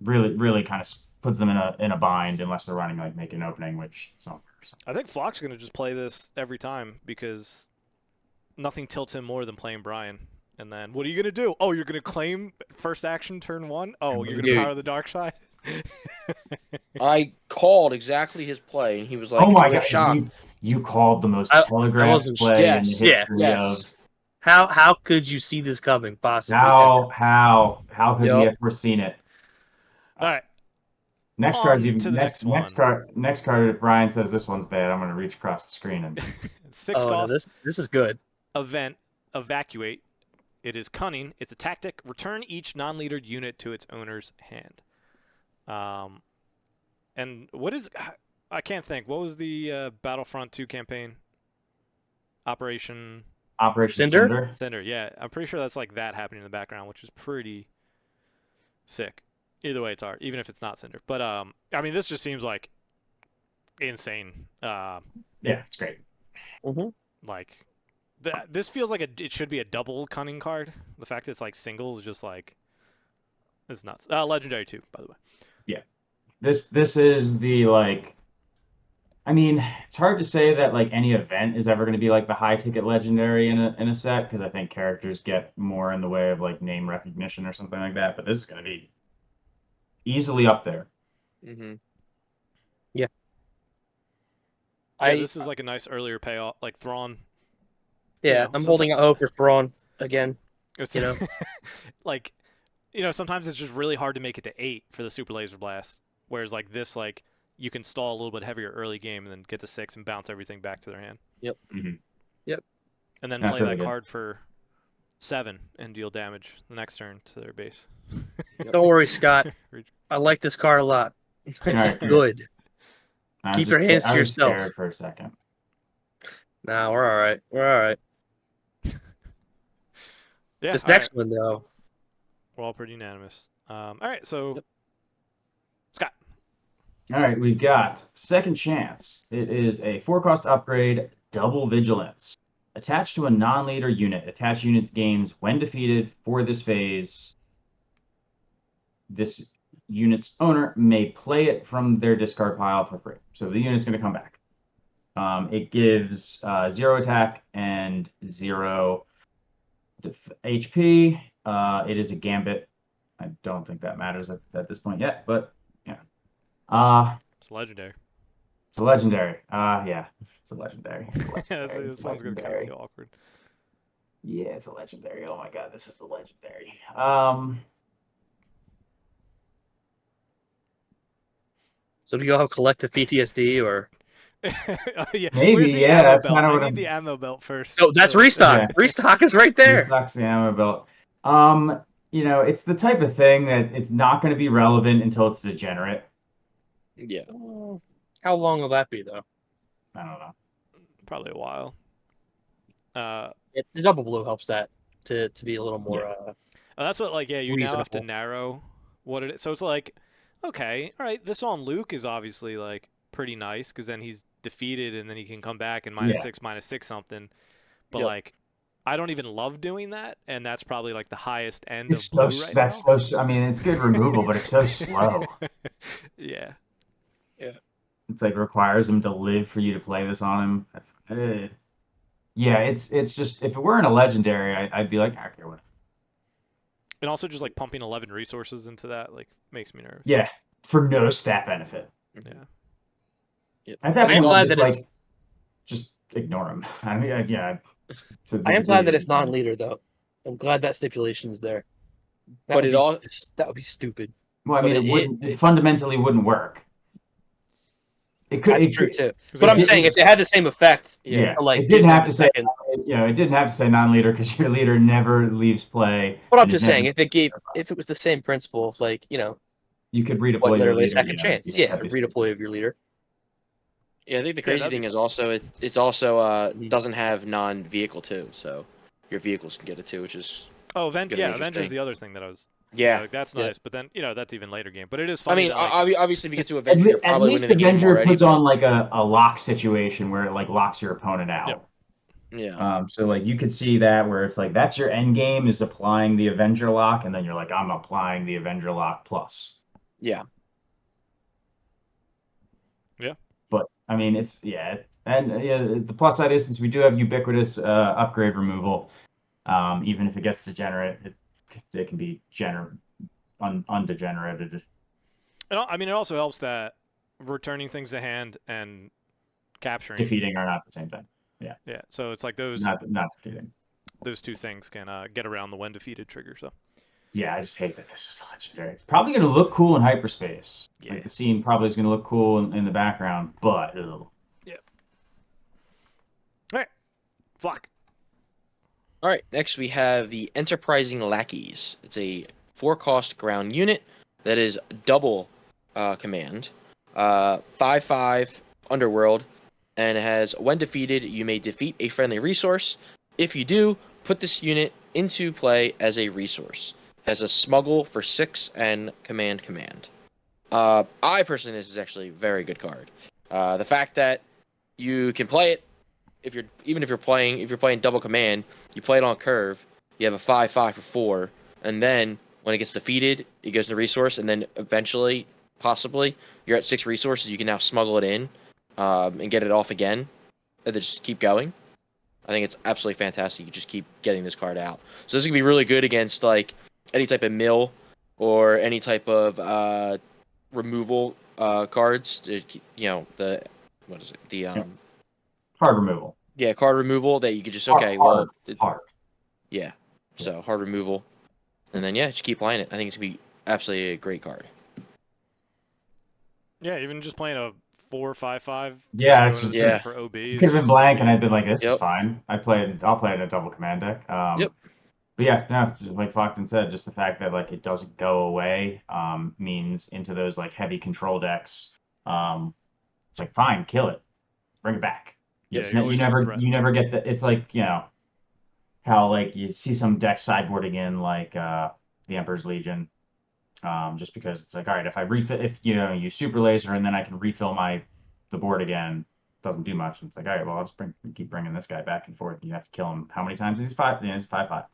really kind of puts them in a bind unless they're running like Make an Opening, which some. I think Flock's gonna just play this every time because nothing tilts him more than playing Brian. And then what are you going to do? Oh, you're going to claim first action turn 1? Oh, you're going to power the dark side? I called exactly his play, and he was like, "Oh my god, shocked." You called the most telegraphed play in the history of." How could you see this coming? Possibly. How could we have foreseen it? All right. Next card's even next card. If Brian says this one's bad, I'm going to reach across the screen and 6 costs. No, this is good. Event evacuate. It is cunning. It's a tactic. Return each non-leader unit to its owner's hand. And what is? I can't think. What was the Battlefront 2 campaign? Operation Cinder? Cinder. Yeah, I'm pretty sure that's like that happening in the background, which is pretty sick. Either way, it's hard, even if it's not Cinder. But I mean, this just seems like insane. Yeah, it's great. Mm-hmm. Like. This feels like it should be a double cunning card. The fact that it's like single is just like, it's nuts. Legendary too, by the way. Yeah, this is the like. I mean, it's hard to say that like any event is ever going to be like the high ticket legendary in a set, because I think characters get more in the way of like name recognition or something like that. But this is going to be easily up there. Mm-hmm. Yeah. This is like a nice earlier payoff, like Thrawn. Yeah, I'm holding out hope for Thrawn again. It's, like, sometimes it's just really hard to make it to 8 for the Super Laser Blast. Whereas like this, like you can stall a little bit heavier early game and then get to 6 and bounce everything back to their hand. Yep. Mm-hmm. Yep. And then play that card for 7 and deal damage the next turn to their base. Don't worry, Scott. I like this card a lot. It's good. Keep your hands to yourself. Scared for a second. Nah, we're all right. We're all right. Yeah. This next one, though. We're all pretty unanimous. All right, so Scott. All right, we've got Second Chance. It is a 4-cost upgrade, double vigilance. Attached to a non-leader unit. Attached unit gains when defeated for this phase. This unit's owner may play it from their discard pile for free. So the unit's going to come back. It gives 0 attack and 0 HP. It is a gambit I don't think that matters at this point yet, but yeah. It's legendary. It's a legendary. Yeah, it's a legendary. It's a legendary. This one's gonna kind of feel awkward. Yeah, it's a legendary. Oh my god, this is a legendary. So do you all have collective PTSD or? Yeah. Maybe, Where's the yeah, ammo that's belt? kinda I what need I'm- the ammo belt first. Oh, that's restock. Yeah. Restock is right there. Stocks the ammo belt. It's the type of thing that it's not going to be relevant until it's degenerate. Yeah. How long will that be though? I don't know. Probably a while. The double blue helps that to be a little more. That's what, like, yeah, you now have to Reasonable. narrow what it is. So it's like, okay, all right, this on Luke is obviously, like, pretty nice because then he's defeated and then he can come back and -6/-6 something. But, Yep. like, I don't even love doing that, and that's probably, like, the highest end It's of blue so, right that's now. so. I mean, it's good removal, but it's so slow. Yeah. It's like requires him to live for you to play this on him. Yeah, it's just if it weren't a legendary, I'd be like, okay, what? And also just, like, pumping 11 resources into that, like, makes me nervous. Yeah, for no stat benefit. Yeah. Yep. At that I am point, glad just that it's. like, just ignore him. I mean, yeah. I am glad that it's non-leader though. I'm glad that stipulation is there. That But would it be- all- that would be stupid. Well, I But mean, it fundamentally wouldn't work. It could. That's it true could, too. 'Cause But I'm it- saying if it had the same effect, Yeah, like, it didn't people have in to the say. second- It didn't have to say non-leader because your leader never leaves play. But I'm and just is never- saying if it was the same principle of like you could redeploy what your literally a leader. second chance, a that'd be redeploy of your leader. Yeah, I think the Yeah, crazy that'd be thing is awesome. also it's also doesn't have non-vehicle too, so your vehicles can get it too, which is Oh, Gonna be Avenger's interesting. the other thing that I was. yeah. Like, that's Yeah. nice, but then that's even later game. But it is I funny. mean, that, like, obviously, if you get to Avenger, you're At probably least winning the game Avenger already. puts but- on like a lock situation where it like locks your opponent out. Yep. Yeah. So like you could see that where it's like that's your end game is applying the Avenger lock, and then you're like, I'm applying the Avenger lock plus. Yeah. Yeah. But I mean, it's the plus side is since we do have ubiquitous upgrade removal, even if it gets degenerate, it can be undegenerated. I mean, it also helps that returning things to hand and capturing. Defeating are not the same thing. Yeah, so it's like those Not defeating. those two things can get around the when defeated trigger. So Yeah, I just hate that this is legendary. It's probably going to look cool in hyperspace. Yeah. Like the scene probably is going to look cool in the background, but all right, Flock. All right. Next, we have the Enterprising Lackeys. It's a 4-cost ground unit that is double command, 5/5 underworld, and it has when defeated, you may defeat a friendly resource. If you do, put this unit into play as a resource. Has a smuggle for 6 and command. I personally think this is actually a very good card. The fact that you can play it if you're playing double command, you play it on curve. You have a 5/5 for 4, and then when it gets defeated, it goes into resource, and then eventually, possibly, you're at 6 resources. You can now smuggle it in and get it off again, and then just keep going. I think it's absolutely fantastic. You just keep getting this card out. So this is gonna be really good against like any type of mill or any type of removal cards. The what is it? The hard removal. yeah, card removal that you could just Hard. Hard. yeah. So hard removal, and then just keep playing it. I think it's gonna be absolutely a great card. Yeah, even just playing a 4/5/5. Yeah, doing it's it just- for OB. It could have been blank, and I'd been like, "This is Yep. fine." I'll play it in a double command deck. Yep. But yeah, no, just like Flockton said, just the fact that like it doesn't go away means into those like heavy control decks. It's like fine, kill it, bring it back. Yeah, It's you're you always under never threat. you never get the. It's like how like you see some decks sideboarding in like the Emperor's Legion. Just because it's like, all right, if I refill, if you super laser and then I can refill the board again, doesn't do much. It's like, all right, well, I'll just keep bringing this guy back and forth. You have to kill him how many times? He's 5. He's 5/5.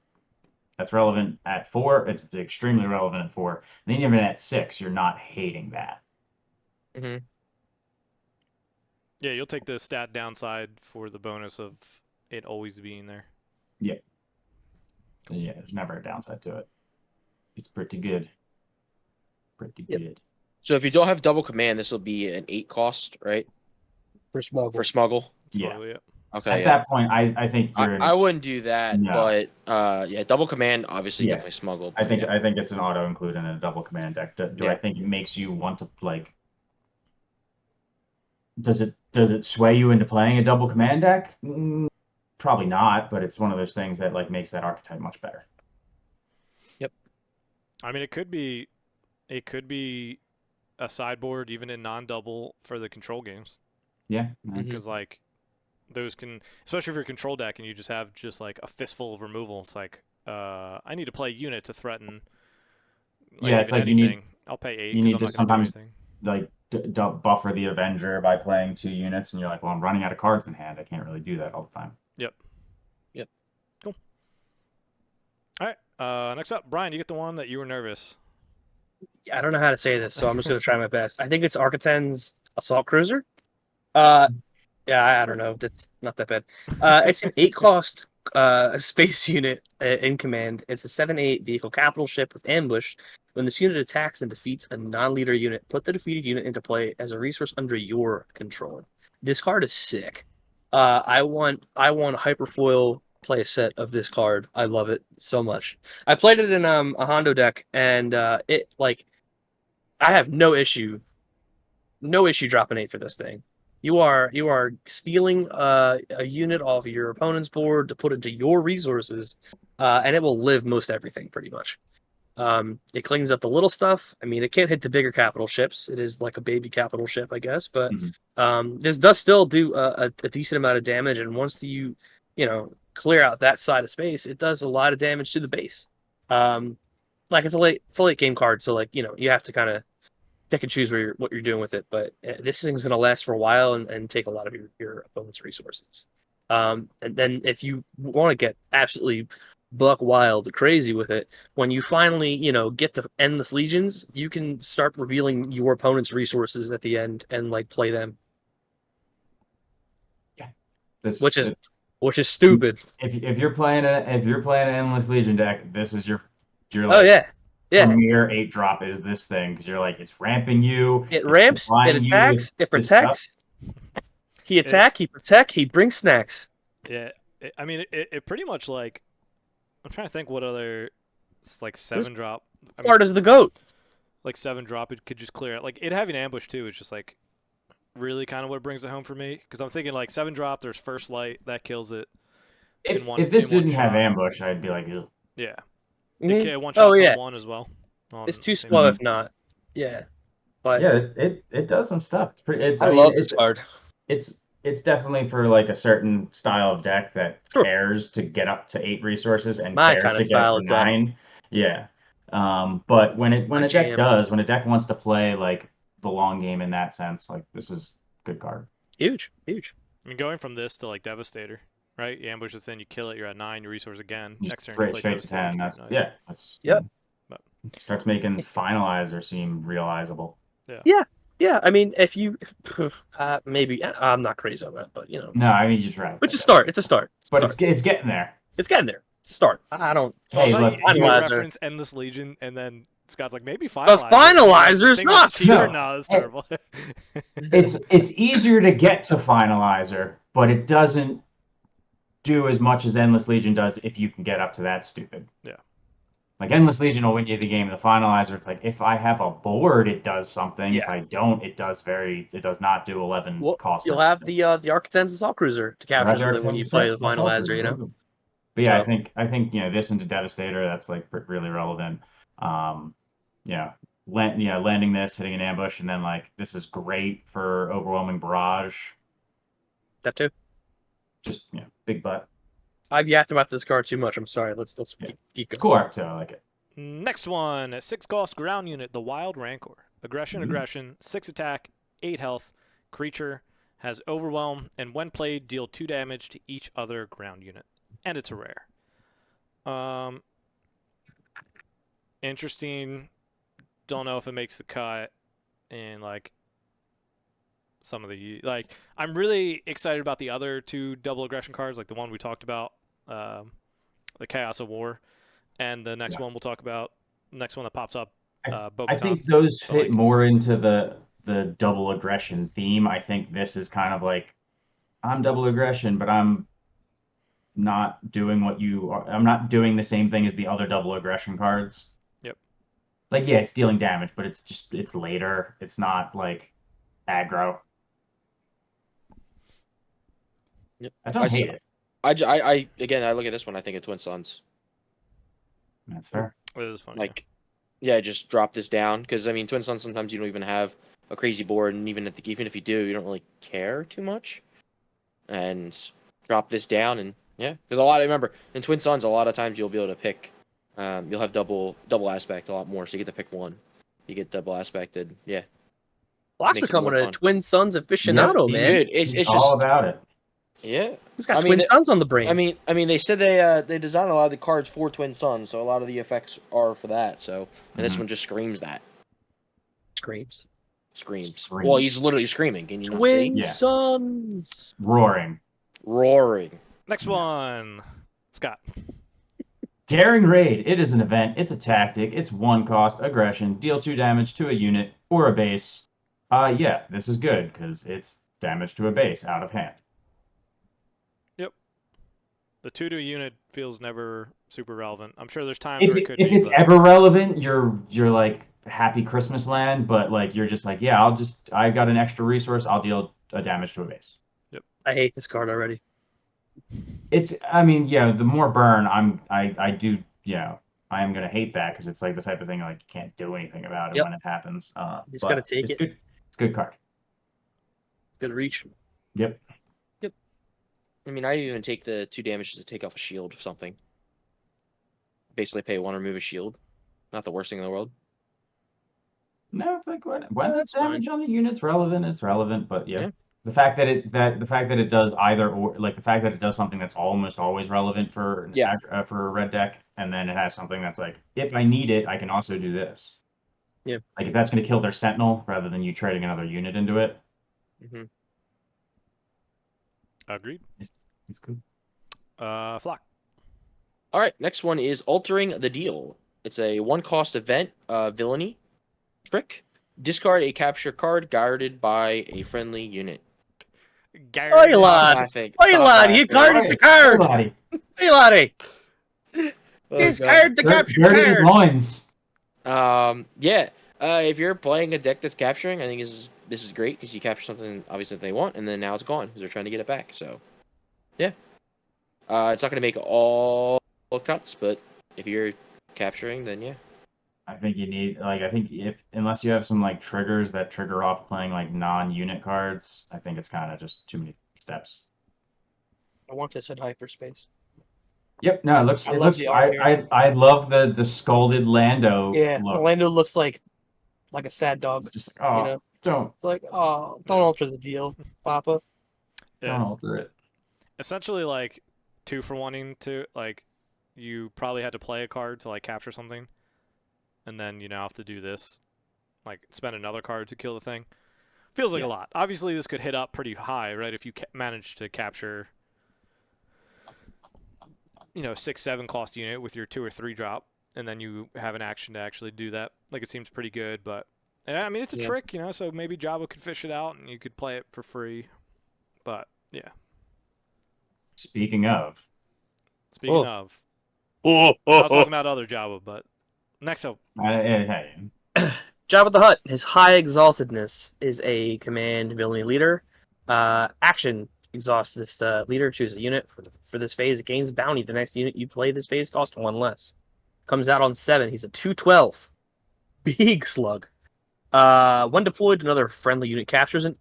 That's relevant at 4. It's extremely relevant at 4. And then even at 6, you're not hating that. Mm-hmm. Yeah, you'll take the stat downside for the bonus of it always being there. Yeah, there's never a downside to it. It's pretty good. Pretty Yep. good. So if you don't have double command, this will be an 8 cost, right? For smuggle. For smuggle. Yeah. Smuggle, yeah. Okay. At Yeah. that point, I think you're. I wouldn't do that, No. but yeah, double command obviously Yeah. definitely smuggle. I but think yeah. I think it's an auto include in a double command deck. Do I Yeah. think it makes you want to like? Does it sway you into playing a double command deck? Probably not, but it's one of those things that like makes that archetype much better. I mean, it could be a sideboard even in non-double for the control games. Yeah. Mhm. Because like those can, especially if you're a control deck and you just have just like a fistful of removal. It's like I need to play a unit to threaten. Like, Yeah, it's even like you need- anything. I'll pay 8 you because need I'm to not going to do sometimes- anything. Like buffer the Avenger by playing 2 units, and you're like, well, I'm running out of cards in hand. I can't really do that all the time. All right. Next up, Brian, you get the one that you were nervous. I don't know how to say this, so I'm just gonna try my best. I think it's Arnsas Assault Cruiser. Yeah, I don't know. That's not that bad. It's an 8 cost space unit in command. It's a 7/8 vehicle capital ship with ambush. When this unit attacks and defeats a non-leader unit, put the defeated unit into play as a resource under your control. This card is sick. I want a hyperfoil play set of this card. I love it so much. I played it in a Hondo deck, and it like I have no issue dropping 8 for this thing. You are stealing a unit off your opponent's board to put into your resources, and it will live most everything pretty much. It cleans up the little stuff. I mean, it can't hit the bigger capital ships. It is like a baby capital ship, I guess. But this does still do a decent amount of damage, and once you clear out that side of space, it does a lot of damage to the base. Like it's a late game card, so like you have to kind of pick and choose what you're doing with it. But this thing's going to last for a while and take a lot of your opponent's resources. And then if you want to get absolutely buck wild crazy with it, when you finally get to Endless Legions, you can start revealing your opponent's resources at the end and like play them, which is stupid. If you're playing an Endless Legion deck, this is your like, Oh yeah. premier 8-drop is this thing, because you're like, it's ramping you. It ramps, it attacks, it protects. He attack, he protect, he brings snacks. Yeah, I mean, it pretty much like, I'm trying to think what other, it's like 7-drop. Card is the GOAT. Like 7-drop, it could just clear it. Like it having ambush too is just like really kind of what brings it home for me, because I'm thinking like 7-drop, there's First Light that kills it. If this in one didn't have shot. ambush, I'd be like, ugh. Yeah. Mhm. Okay, one shot yeah. on 1 as well. It's too Same slow time. if not. Yeah. But Yeah, it does some stuff. It's pretty. I love this card. It's definitely for like a certain style of deck that Sure. cares to get up to 8 resources and My cares kinda to get style up of to deck. 9. Yeah. But when My a deck jam. when a deck wants to play like the long game in that sense, like this is a good card. Huge. I mean, going from this to like Devastator, right? You ambush this in, you kill it, you're at 9, you resource again. You Next turn, you play straight to Devastator. 10. That's That's pretty nice. yeah. That's Yep. starts making Finalizer seem realizable. Yeah, I mean, if you maybe I'm not crazy on that, but No, I mean you're right. it's a start. It's a start. But it's getting there. It's getting there. It's a start. I don't. Hey, Well, look, you Finalizer. reference Endless Legion, and then Scott's like, maybe The Finalizer. Finalizer's Think that's nuts! cheaper? No. No, that's terrible. It's easier to get to Finalizer, but it doesn't do as much as Endless Legion does if you can get up to that stupid. Yeah. Like Endless Legion will win you the game. The Finalizer, it's like if I have a board, it does something. If Yeah. I don't, it does not do 11 Well, cost. you'll have the Arnsas Assault Cruiser to capture them when you play the Finalizer. But yeah, So- I think this into Devastator, that's like really relevant. Landing this, hitting an ambush, and then like this is great for overwhelming barrage. That too. Just big butt. I've yapped about this card too much. I'm sorry. Let's keep going. Cool art too. I like it. Next one, 6-cost ground unit, the Wild Rancor. Aggression, 6 attack, 8 health. Creature has overwhelm, and when played, deal 2 damage to each other ground unit. And it's a rare. Interesting. Don't know if it makes the cut. And like some of the I'm really excited about the other 2 double aggression cards, like the one we talked about, the Chaos of War, and the next one we'll talk about, next one that pops up. I Bo-Katan. think those but, fit like- more into the double aggression theme. I think this is kind of like, I'm double aggression, but I'm not doing what you are. I'm not doing the same thing as the other double aggression cards. Yep. Like, yeah, it's dealing damage, but it's later. It's not like aggro. Yep. I don't hate it. I again, I look at this one. I think of Twin Suns. That's fair. It is funny. Like, yeah, just drop this down because I mean, Twin Suns sometimes you don't even have a crazy board, and even if you do, you don't really care too much. And drop this down, and yeah, because remember in Twin Suns, a lot of times you'll be able to pick. You'll have double aspect a lot more, so you get to pick one. You get double aspected, yeah. Well, that's Makes it becoming more a fun. Twin Suns aficionado, Yep, man. Dude, He's it's all just about it. yeah. He's got I mean, Twin Suns on the brain. I mean, they said they designed a lot of the cards for Twin Suns, so a lot of the effects are for that. So, and this Mhm. one just screams that. Screams. Screams. Screams. Well, he's literally screaming. Can you not see? Twin Yeah. Suns. Roaring. Roaring. Next one, Scott. Daring Raid. It is an event. It's a tactic. It's 1 cost aggression. Deal 2 damage to a unit or a base. Yeah, this is good because it's damage to a base out of hand. The 2 to a unit feels never super relevant. I'm sure there's times If, where it could if be. it's but ever relevant, you're like Happy Christmas Land, but like you're just like, yeah, I got an extra resource. I'll deal a damage to a base. I hate this card already. I mean, yeah, the more burn, I do, I am gonna hate that because it's like the type of thing like you can't do anything about it Yep. when it happens. You just but gotta take it's it. Good. It's a good card. Good reach. Yep. I mean, I'd even take the 2 damage to take off a shield or something. Basically, pay 1, remove a shield. Not the worst thing in the world. No, it's like when the that's damage on the unit's relevant, it's relevant. But yeah, Yeah. the fact that it does either or, like the fact that it does something that's almost always relevant for Yeah. For a red deck, and then it has something that's like, if I need it, I can also do this. Yeah. Like if that's going to kill their sentinel rather than you trading another unit into it, Mm-hmm. Agreed. it's good. Flock. All right, next one is Altering the Deal. It's a 1 cost event, villainy trick. Discard a capture card guarded by a friendly unit. Gary. Oi, lad. Laughing. Oi, Stop lad, you laughing. guarded the card. Hey, Hey, laddie. Oh, Discard the God. capture Dirty his card. loins. Yeah. If you're playing a deck that's capturing, I think this is great because you capture something obviously that they want, and then now it's gone because they're trying to get it back. So, yeah. It's not going to make all cuts, but if you're capturing, then yeah. I think you need I think unless you have some like triggers that trigger off playing like non-unit cards, I think it's kind of just too many steps. I want this in hyperspace. Yep, no, I love the art here. I love the scalded Lando Yeah, look. Orlando looks like a sad dog. It's just like, oh, You know? don't It's like, oh, don't Yeah. alter the deal, Papa. Yeah. alter it. Essentially, like 2 for wanting to like, you probably had to play a card to like capture something, and then you now have to do this, like spend another card to kill the thing. Feels like Yeah. a lot. Obviously, this could hit up pretty high, right? If you manage to capture, 6-7 cost unit with your 2 or 3 drop, and then you have an action to actually do that. Like, it seems pretty good, but and I mean, it's a Yeah. trick, so maybe Jabba could fish it out and you could play it for free. But yeah, Speaking of, speaking of, Oh, I was talking about other Jabba, but next up, hey, Jabba the Hutt. His high exaltedness is a command villainy leader. Action exhausts this leader. Choose a unit for this phase. It gains bounty. The next unit you play this phase costs 1 less. Comes out on 7. He's a 2/12. Big slug. When deployed, another friendly unit captures an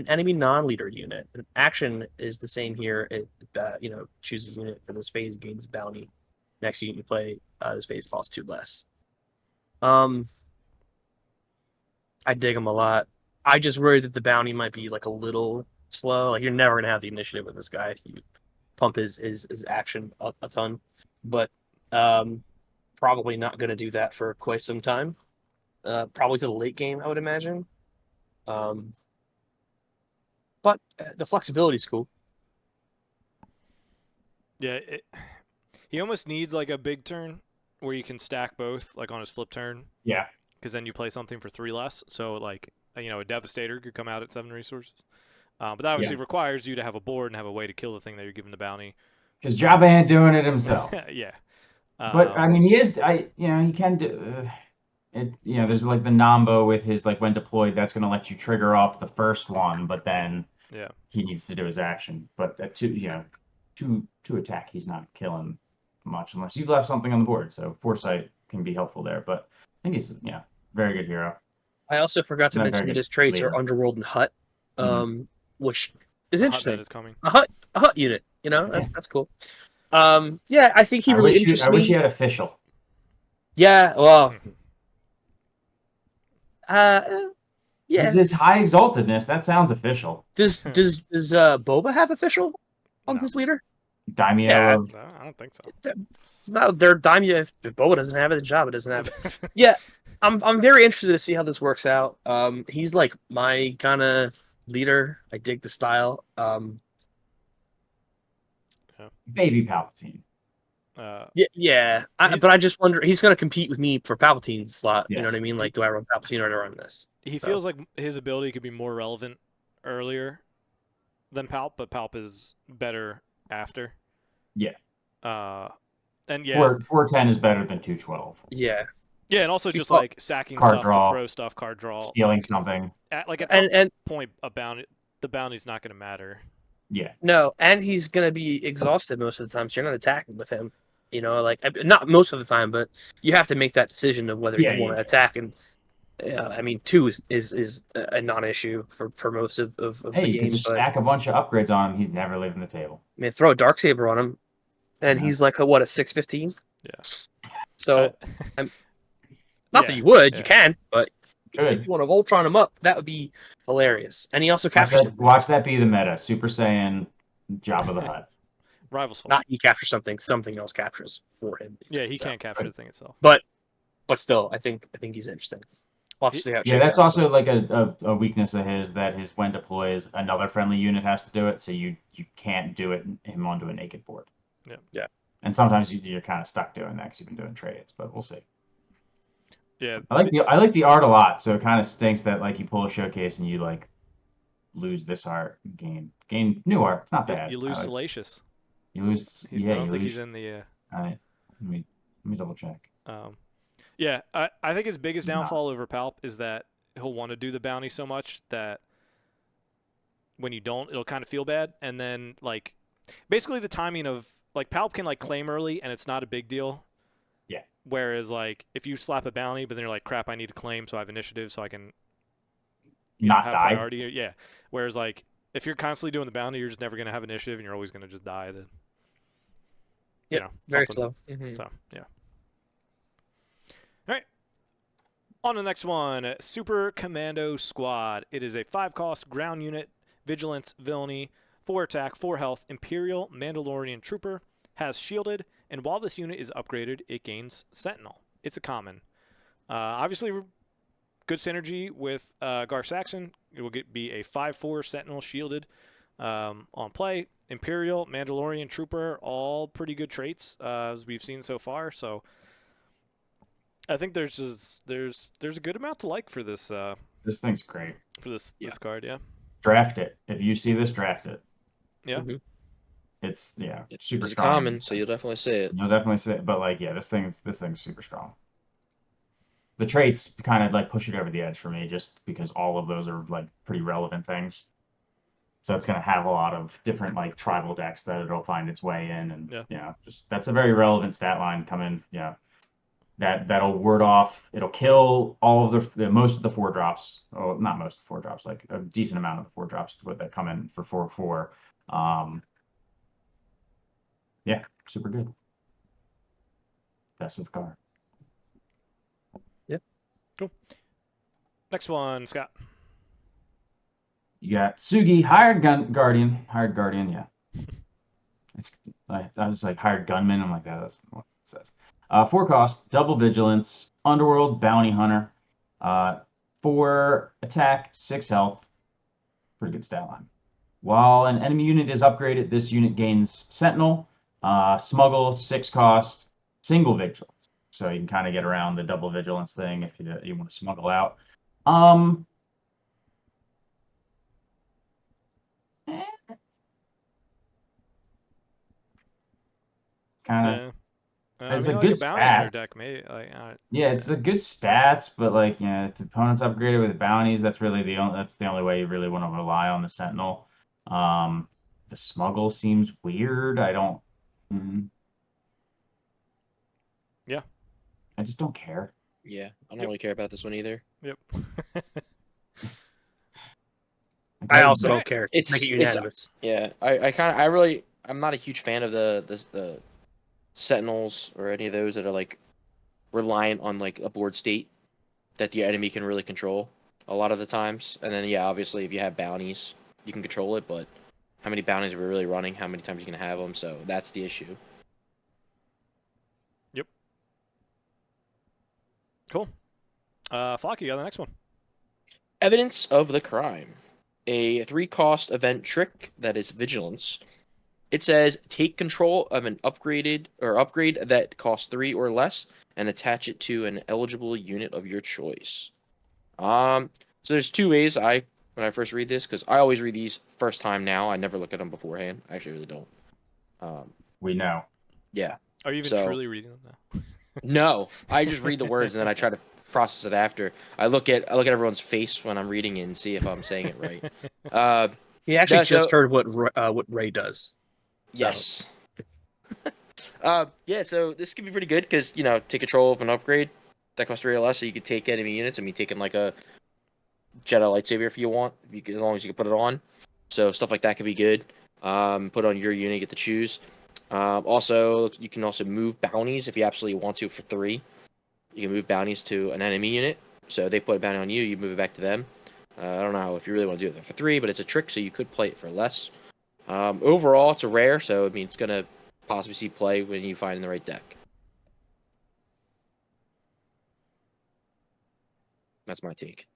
enemy non-leader unit. And action is the same here. It choose a unit for this phase, gains bounty. Next unit you play this phase costs 2 less. I dig him a lot. I just worry that the bounty might be like a little slow. Like you're never gonna have the initiative with this guy if you pump his action a ton. But probably not gonna do that for quite some time. Probably to the late game, I would imagine. But the flexibility is cool. yeah, he almost needs like a big turn where you can stack both, like on his flip turn, Yeah. because then you play something for 3 less. So like a Devastator could come out at 7 resources. But that obviously requires you to have a board and have a way to kill the thing that you're giving the bounty. Because Jabba ain't doing it himself. Yeah. But I mean, he is. He can do it. There's like the Nambo with his like when deployed, that's gonna let you trigger off the first one, but then he needs to do his action. But at two attack, he's not killing much unless you've left something on the board. So foresight can be helpful there. But I think he's very good hero. I also forgot to mention that his traits are Underworld and Hutt, which is interesting. That is coming. A Hutt unit, that's cool. I think he really interests me. I wish he had official. Yeah, well, yeah. His high exaltedness, that sounds official. Does Boba have official on his leader? Daimyo. Yeah, I don't think so. It's not their Daimyo. If Boba doesn't have it, the Jabba doesn't have it. Yeah, I'm very interested to see how this works out. He's like my kind of leader. I dig the style. Baby Palpatine. But I just wonder, he's going to compete with me for Palpatine's slot. Yes. You know what I mean? Like, do I run Palpatine or do I run this? He feels like his ability could be more relevant earlier than Palp, but Palp is better after. Yeah. And yeah, 410 is better than 212. Yeah. Yeah, and also just like sacking card stuff draw, to throw stuff, card draw, stealing something. At some point, the bounty's not going to matter. Yeah. No, and he's going to be exhausted most of the time, so you're not attacking with him. Not most of the time, but you have to make that decision of whether you want to attack. And 2 is a non-issue for most of the game. You can just stack a bunch of upgrades on him. He's never leaving the table. I mean, throw a Darksaber on him, and he's like a 615. Yeah. So, not that you would, you can, but Good. if you want to Voltron him up, that would be hilarious. And he also captures. Watch that be the meta. Super Saiyan, Jabba the Hutt. Rivals. Not he captures something else captures for him. Yeah, he can't capture the thing itself. But still, I think he's interesting. We'll have to see how it shakes that's out. also like a weakness of his, that his when deploys, another friendly unit has to do it, so you can't do him onto a naked board. Yeah. And sometimes you're kind of stuck doing that because you've been doing trades, but we'll see. Yeah. I like the art a lot, so it kind of stinks that like you pull a showcase and you like lose this art, gain new art. It's not bad. You lose Salacious. You lose. I don't think he's in the. Let me double check. Yeah, I think his biggest downfall over Palp is that he'll want to do the bounty so much that when you don't, it'll kind of feel bad. And then like, basically the timing of like Palp can like claim early and it's not a big deal. Yeah. Whereas like if you slap a bounty, but then you're like, crap, I need to claim, so I have initiative, so I can not have die. Priority. Yeah. Whereas like if you're constantly doing the bounty, you're just never gonna have initiative, and you're always gonna just die. Very slow. Mm-hmm. So yeah. All right. On to the next one, Super Commando Squad. It is a 5-cost ground unit, vigilance, villainy, 4 attack, 4 health, Imperial Mandalorian Trooper, has shielded, and while this unit is upgraded, it gains Sentinel. It's a common. Obviously, good synergy with Gar Saxon. It will be a 5/4 Sentinel shielded on play. Imperial, Mandalorian Trooper, all pretty good traits as we've seen so far. So I think there's a good amount to like for this. This thing's great. For this card, yeah. Draft it. If you see this, draft it. Yeah. Mm-hmm. It's super It's strong. common, so you'll definitely see it. You'll definitely see it. But like, this thing's super strong. The traits kind of like push it over the edge for me, just because all of those are like pretty relevant things. So it's going to have a lot of different like tribal decks that it'll find its way in, and just that's a very relevant stat line coming. Yeah, that'll ward off. It'll kill all of the most of the 4-drops. Oh, not most of the 4-drops, like a decent amount of the 4-drops that come in for 4/4. Yeah, super good. Best with Gar. Yep. Cool. Next one, Scott. You got Sugi, hired guardian, yeah. I was like hired gunman. I'm like, that's what it says. 4 cost, double vigilance, underworld bounty hunter, 4 attack, 6 health. Pretty good stat line. While an enemy unit is upgraded, this unit gains sentinel, smuggle, 6 cost, single vigilance. so you can kind of get around the double vigilance thing if you want to smuggle out. Kind of. Yeah. It's I mean, a like good a bounty hunter stats. deck, maybe. Yeah, it's the good stats, but like, if the opponent's upgraded with bounties, that's really that's the only way you really want to rely on the Sentinel. The smuggle seems weird. I don't. Yeah. I just don't care. Yeah, I don't really care about this one either. Yep. I also don't care. It's Make it unanimous. Yeah, I'm not a huge fan of the Sentinels or any of those that are like reliant on like a board state that the enemy can really control a lot of the times. And then yeah, obviously if you have bounties, you can control it, but how many bounties are we really running? How many times you can have them? So that's the issue. Yep. Cool. Flocky, on the next one. Evidence of the crime. A 3-cost event trick that is vigilance. It says take control of an upgrade that costs 3 or less and attach it to an eligible unit of your choice. So there's 2 ways when I first read this, because I always read these first time now. I never look at them beforehand. I actually really don't. We know. Yeah. Are you even truly reading them now? No, I just read the words and then I try to process it after. I look at everyone's face when I'm reading it and see if I'm saying it right. He actually just heard what Ray does. So. Yes. Yeah, so this could be pretty good because, take control of an upgrade that costs 3 or less, so you could take enemy units. I mean, taking like a Jedi lightsaber if you want, as long as you can put it on. So stuff like that could be good. Put on your unit, you get to choose. Also, you can also move bounties if you absolutely want to for 3. You can move bounties to an enemy unit. So they put a bounty on you, you move it back to them. I don't know if you really want to do it for 3, but it's a trick, so you could play it for less. Overall, it's a rare, so I mean, it's going to possibly see play when you find the right deck. That's my take.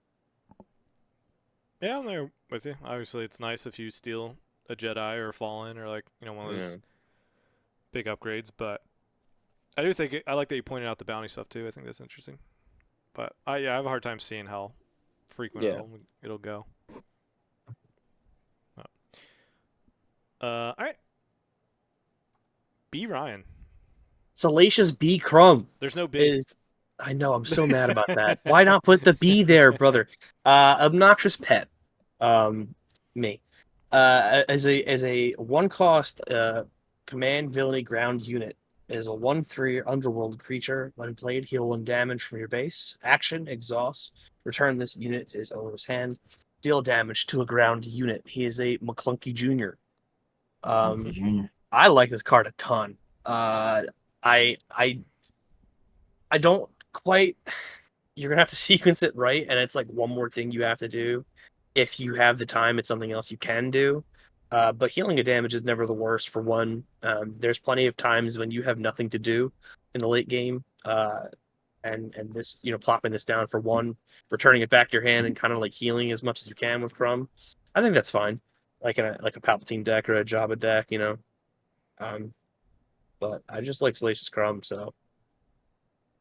Yeah, I'm there with you. Obviously, it's nice if you steal a Jedi or a Fallen or like one of those big upgrades. But I do think I like that you pointed out the bounty stuff too. I think that's interesting. But I have a hard time seeing how frequent it'll go. All right. B Ryan. Salacious B Crumb. There's no B. I know, I'm so mad about that. Why not put the B there, brother? Obnoxious pet. Me. As a 1-cost command villainy ground unit, is a 1/3 underworld creature. When played, heal 1 damage from your base. Action, exhaust. Return this unit to his owner's hand. Deal damage to a ground unit. He is a McClunky Jr. I like this card a ton. I don't quite. You're gonna have to sequence it right, and it's like one more thing you have to do. If you have the time, it's something else you can do. But healing a damage is never the worst. For one, there's plenty of times when you have nothing to do in the late game, and this, plopping this down for 1, returning it back to your hand, and kind of like healing as much as you can with Crumb. I think that's fine, like a Palpatine deck or a Jabba deck, But I just like Salacious Crumb, so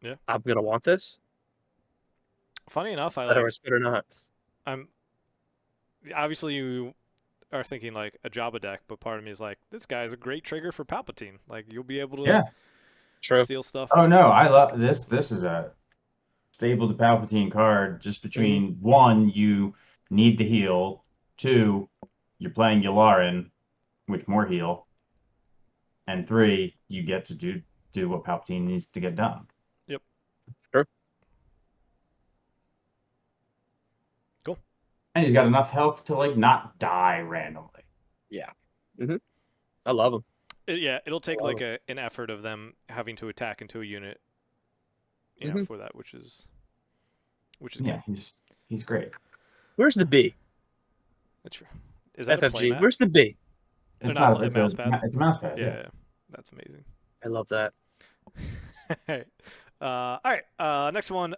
yeah, I'm gonna want this. Funny enough, whether it's good or not. Obviously you are thinking like a Jabba deck, but part of me is like, this guy is a great trigger for Palpatine. Like you'll be able to steal stuff. Oh no, I love this. This is a stable to Palpatine card. Just between 1, you need the heal. 2, you're playing Yularen, which more heal. And 3, you get to do what Palpatine needs to get done. Yep. Sure. Cool. And he's got enough health to like not die randomly. Yeah. I love him. It'll take like an effort of them having to attack into a unit, for that, which is good. He's great. Where's the B? That's true. Is that FFG? a playmat? Where's the B? They're not playing mouse pad. It's a mouse pad. Yeah. That's amazing. I love that. All right. Next one,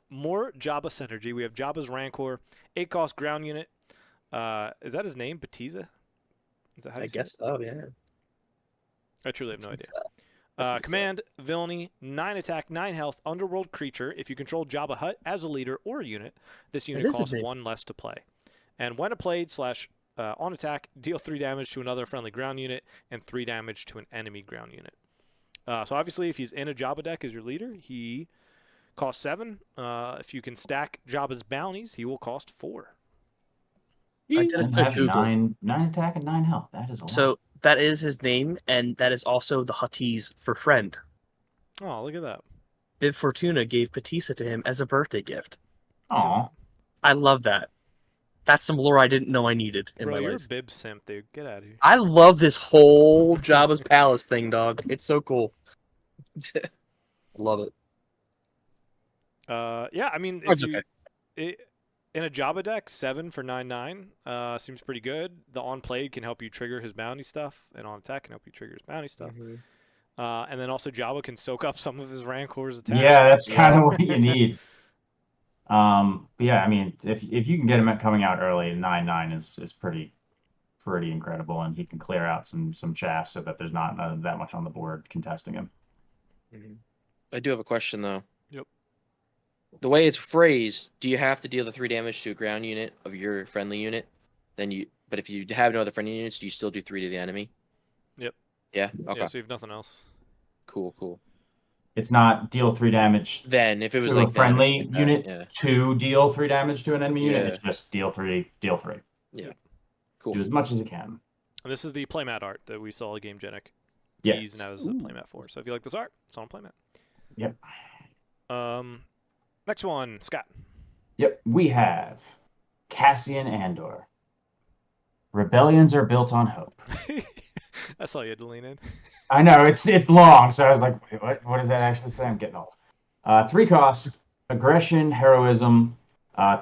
more Jabba synergy. We have Jabba's Rancor, 8-cost ground unit. Is that his name? Batiza? Is that how you say guess it? so, yeah. I truly have no idea. Command, villainy, 9 attack, 9 health, underworld creature. If you control Jabba the Hutt as a leader or a unit, this unit is his costs name. 1 less to play. And when played / on attack, deal 3 damage to another friendly ground unit and 3 damage to an enemy ground unit. So obviously, if he's in a Jabba deck as your leader, he costs 7. If you can stack Jabba's bounties, he will cost 4. I did a And quick has Google. 9 attack and 9 health. That is a lot. So that is his name, and that is also the Huttese for friend. Oh, look at that. Bib Fortuna gave Patissa to him as a birthday gift. Aw. I love that. That's some lore I didn't know I needed in Bro, my you're life. a bib simp, dude. Get out of here. I love this whole Jabba's Palace thing, dog. It's so cool. Love it. Yeah, I mean, if Card's you okay. in a Jabba deck, 7 for 9/9 seems pretty good. The on play can help you trigger his bounty stuff, and on attack can help you trigger his bounty stuff. And then also Jabba can soak up some of his Rancor's attacks. Yeah, that's kind of what you need. But yeah, I mean, if you can get him coming out early, 9/9 is pretty incredible, and he can clear out some chaff so that there's not that much on the board contesting him. I do have a question though. Yep. The way it's phrased, do you have to deal the 3 damage to a ground unit of your friendly unit? But if you have no other friendly units, do you still do 3 to the enemy? Yep. Yeah. Okay. Yeah, so you have nothing else. Cool. It's not deal 3 damage Then if it was to like a friendly that, unit yeah. to deal 3 damage to an enemy unit. Yeah. It's just deal 3. Cool. Do as much as you can. And this is the playmat art that we saw Game Genic Yes. tease, and that was a playmat for. So if you like this art, it's on playmat. Yep. Next one, Scott. Yep. We have Cassian Andor. Rebellions are built on hope. That's all you had to lean in. I know it's long, so I was like, wait, what does that actually say? I'm getting old. 3 cost, aggression, heroism,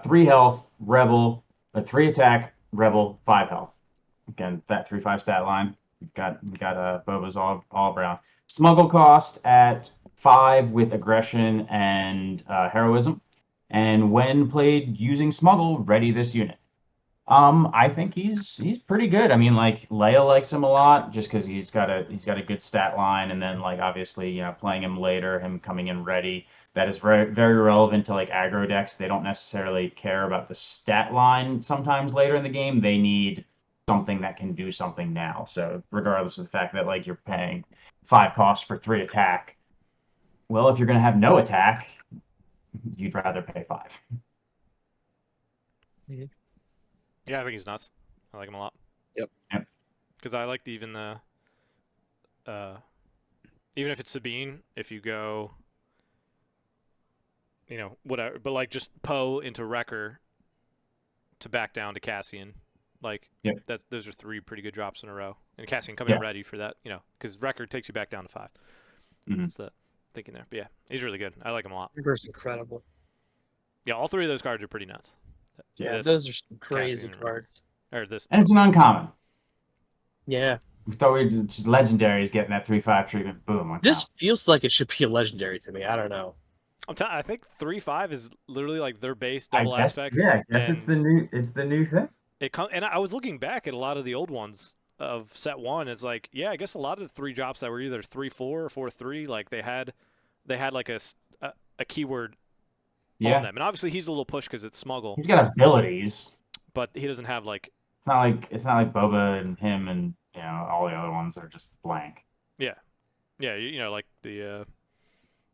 3 health, rebel, 3 attack, rebel, 5 health. Again, that 3/5 stat line. We've got Boba's all brown. Smuggle cost at 5 with aggression and heroism, and when played using smuggle, ready this unit. I think he's pretty good. I mean, like Leia likes him a lot just because he's got a good stat line, and then like obviously playing him later, him coming in ready, that is very very relevant to like aggro decks. They don't necessarily care about the stat line sometimes later in the game. They need something that can do something now. So regardless of the fact that like you're paying 5 cost for 3 attack, well, if you're gonna have no attack, you'd rather pay 5. Yeah, I think he's nuts. I like him a lot. Yep. Because I liked even if it's Sabine, if you go, whatever, but like just Poe into Wrecker to back down to Cassian, like those are 3 pretty good drops in a row, and Cassian coming in ready for that, because Wrecker takes you back down to 5. That's the thinking there. But yeah, he's really good. I like him a lot. Wrecker's incredible. Yeah, all 3 of those cards are pretty nuts. Yeah, Those are some crazy Cassian cards. Or this. And it's an uncommon. Yeah. We thought we'd just legendaries getting that 3/5 treatment. Boom. This feels like it should be a legendary to me. I don't know. I think 3/5 is literally like their base double aspects. Yeah, I guess it's the new thing. And I was looking back at a lot of the old ones of set 1. It's like, yeah, I guess a lot of the 3 drops that were either 3/4 or 4/3, like they had like a keyword on them. And obviously he's a little push because it's smuggle. He's got abilities, but he doesn't have like. It's not like Boba and him and all the other ones are just blank. Yeah, like the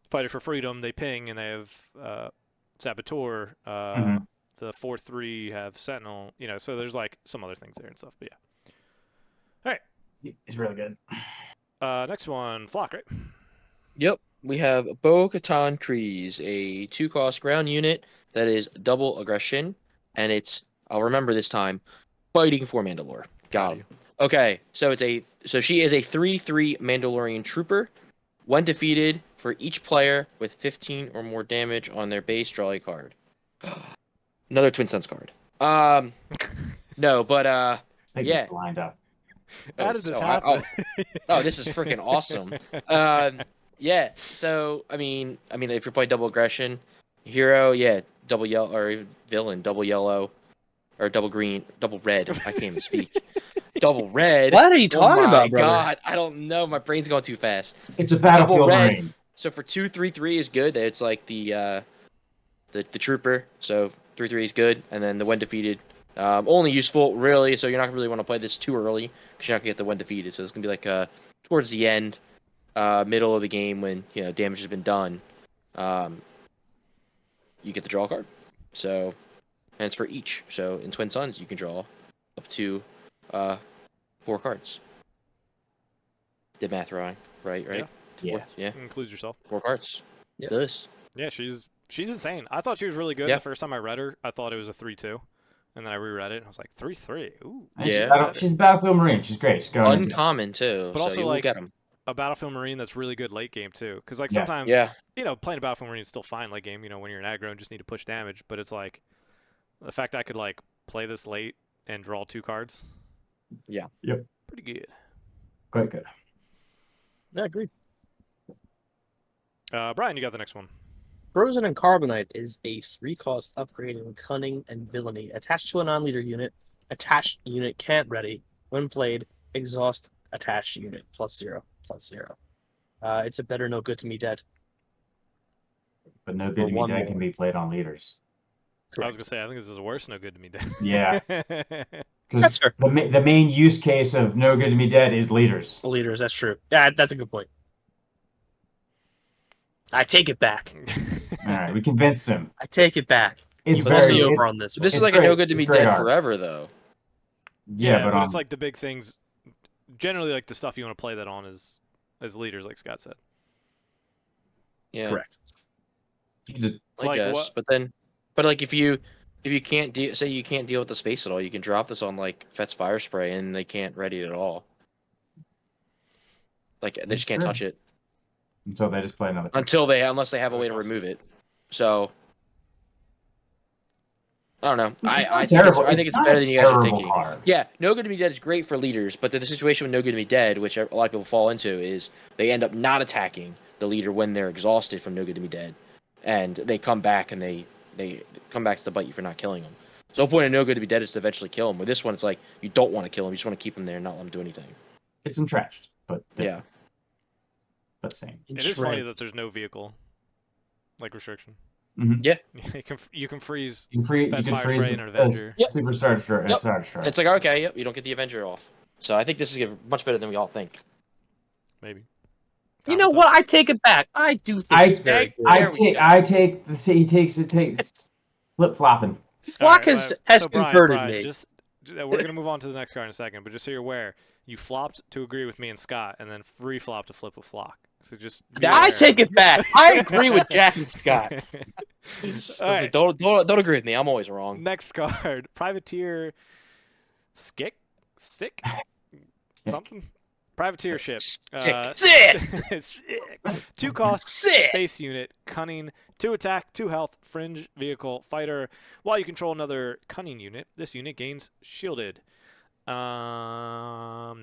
Fighter for Freedom, they ping and they have Saboteur. The 4/3 have Sentinel. So there's like some other things there and stuff. But yeah. All right. He's really good. Next one, Flock, right? Yep. We have Bo-Katan Kryze, a 2-cost ground unit that is double aggression, and I'll remember this time, fighting for Mandalore. Got him. Okay, so she is a 3/3 Mandalorian trooper. When defeated, for each player with 15 or more damage on their base, draw a card. Another Twin Suns card. No, but Just lined up. How did this happen? This is freaking awesome. Yeah. So I mean, if you're playing double aggression, hero, double yellow, or villain, double yellow, or double green, double red. I can't even speak. double red. What are you Oh talking my about, brother? God, I don't know. My brain's going too fast. It's a battlefield red. marine. So for 2/3/3 is good. It's like the trooper. So 3/3 is good, and then the when defeated, only useful really. So you're not really want to play this too early because you're not gonna get the when defeated. So it's gonna be like towards the end, middle of the game when damage has been done. You get the draw card. So, and it's for each. So in Twin Suns you can draw up to 4 cards. Did math wrong, right? Yeah. Yeah. Includes yourself. 4 cards. Yep. This. Yeah, she's insane. I thought she was really good Yeah. the first time I read her. I thought it was a 3-2, and then I reread it and I was like 3-3. Ooh. And Yeah. she's a battlefield marine. She's great. She's going Uncommon too. But so also, you will like, get them. A Battlefield Marine that's really good late game too, because like Yeah. sometimes Yeah. playing a Battlefield Marine is still fine late game. When you're an aggro and just need to push damage, but it's like the fact I could like play this late and draw 2 cards. Yeah. Yep. Pretty good. Quite good. Yeah, agreed. Brian, you got the next one. Frozen and Carbonite is a 3-cost upgrade in Cunning and Villainy. Attached to a non-leader unit. Attached unit can't ready. When played, exhaust attached unit. +0/+0. It's a better no good to me dead. But no For good to me one dead more. can be played on leaders. I was gonna say I think this is worse. No good to me. Yeah. That's Because fair. the main use case of no good to me dead is leaders. Leaders, that's true. Yeah, that's a good point. I take it back. All right, we convinced him. I take it back. It's You But very also- me very over on this one. This is It's like great. a no good to It's me great dead art. forever though. yeah, but it's like the big things. Generally, like the stuff you want to play that on is as leaders, like Scott said. Yeah. Correct. you just, I Like guess. what- But like if you can't say you can't deal with the space at all, you can drop this on like Fet's Fire Spray and they can't ready it at all. Like they just can't Sure. touch it until they just play another. unless they have a So way to possible. remove it. So I don't know. It's not I terrible. think it's not better a than you guys are terrible thinking. card. Yeah, No Good to Be Dead is great for leaders, but the situation with No Good to Be Dead, which a lot of people fall into, is they end up not attacking the leader when they're exhausted from No Good to Be Dead, and they come back and they come back to bite you for not killing them. So the point of No Good to Be Dead is to eventually kill them. With this one, it's like you don't want to kill them, you just want to keep them there and not let them do anything. It's entrenched, but Yeah. but same. It is funny that there's no vehicle like restriction. Mhm. Yeah. you can freeze. You can Fast Fire freeze Spray and a Avenger. Yep. Super Star Destroyer and Yep. Star Destroyer. It's like, okay, yep, you don't get the Avenger off. So I think this is much better than we all think. Maybe. You know what? I take it back. I do think it's very good. I take he takes flip flopping. Flock has Brian, converted me. We're gonna move on to the next card in a second, but just so you're aware, you flopped to agree with me and Scott, and then free flopped to flip with Flock. So just be I aware. take it back. I agree with Jack and Scott. All right. Don't agree with me. I'm always wrong. Next card, Privateer Sick? Something? Privateer ship. Sick. Sick. 2 cost, Sick. space unit, cunning, 2 attack, 2 health, fringe vehicle, fighter. While you control another cunning unit, this unit gains shielded. Nah.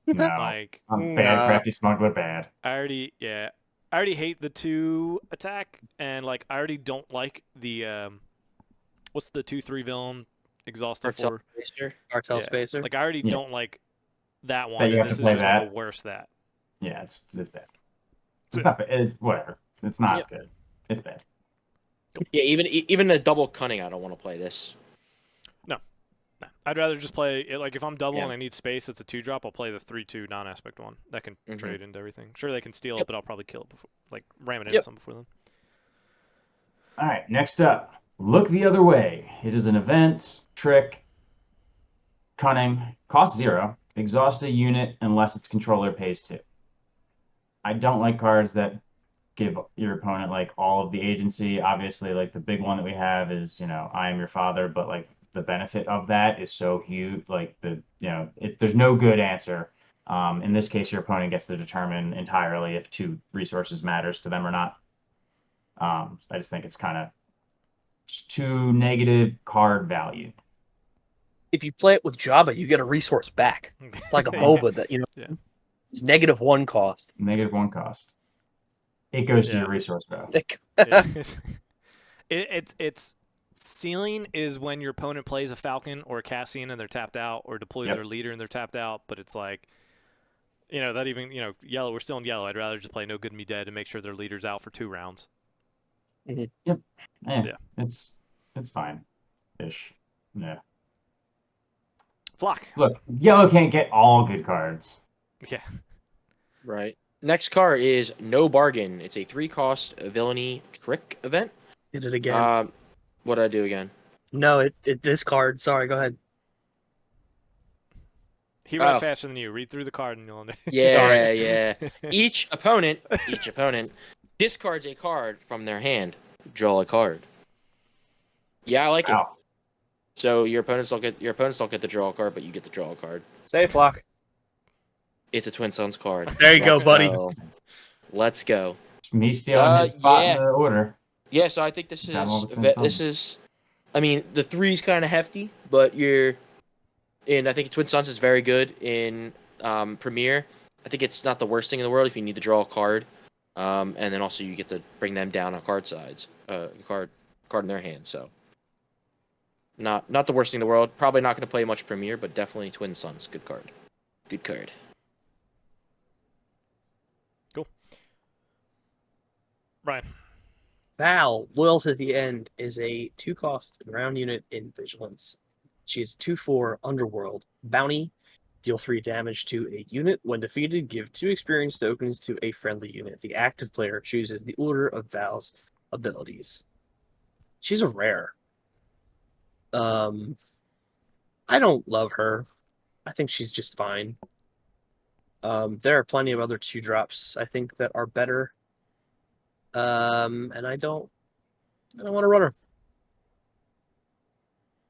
No, Like, I'm bad. Crafty Smuggler bad. I already hate the 2 attack, and like I already don't like the what's the 2/3 villain exhausted Cartel for? Spacer. Cartel Yeah. Spacer. Like I already Yeah. don't like that one. That you And have this to is play just like that. a worse that. Yeah, it's bad. It's not bad. Whatever. It's not Yep. good. It's bad. Yeah, even a double cunning, I don't want to play this. Nah. I'd rather just play it. Like if I'm double Yeah. and I need space, it's a 2-drop. I'll play the 3/2 non-aspect one that can Mhm. trade into everything. Sure, they can steal it, Yep. but I'll probably kill it before, like ram it into Yep. some before then. All right, next up, Look the Other Way. It is an event, trick, cunning, cost 0, exhaust a unit unless its controller pays 2. I don't like cards that give your opponent like all of the agency. Obviously, like the big one that we have is, I am your father, but like the benefit of that is so huge. Like there's no good answer. In this case, your opponent gets to determine entirely if 2 resources matters to them or not. I just think it's kind of too negative card value. If you play it with Jabba, you get a resource back. It's like a boba that Yeah. It's -1 cost. -1 cost. It goes to Yeah. your resource value. It's Ceiling is when your opponent plays a Falcon or a Cassian and they're tapped out, or deploys their leader and they're tapped out. But it's like, that even, yellow. We're still in yellow. I'd rather just play No Good Me Dead and make sure their leader's out for 2 rounds. Yep. Yeah. It's fine. Ish. Yeah. Flock. Look, yellow can't get all good cards. Yeah. Right. Next card is No Bargain. It's a 3-cost villainy trick event. Did it again. What did I do again? No, this card. Sorry, go ahead. He read faster than you. Read through the card and you'll know. Yeah, yeah. Each opponent discards a card from their hand. Draw a card. Yeah, I like it. So your opponents don't get to draw a card, but you get to draw a card. Say Flock. It's a Twin Sons card. There you go, buddy. Let's go. Me stealing his spot in the order. Yeah, so I think this is. I mean, the 3's kind of hefty, but I think Twin Sons is very good in Premier. I think it's not the worst thing in the world if you need to draw a card, and then also you get to bring them down on card in their hand. So, not the worst thing in the world. Probably not going to play much Premier, but definitely Twin Sons, good card. Good card. Cool. Brian. Val, Loyal to the End, is a 2-cost ground unit in Vigilance. She is 2/4 Underworld. Bounty, deal 3 damage to a unit. When defeated, give 2 experience tokens to a friendly unit. The active player chooses the order of Val's abilities. She's a rare. I don't love her. I think she's just fine. There are plenty of other 2-drops I think that are better. And I don't want to run her.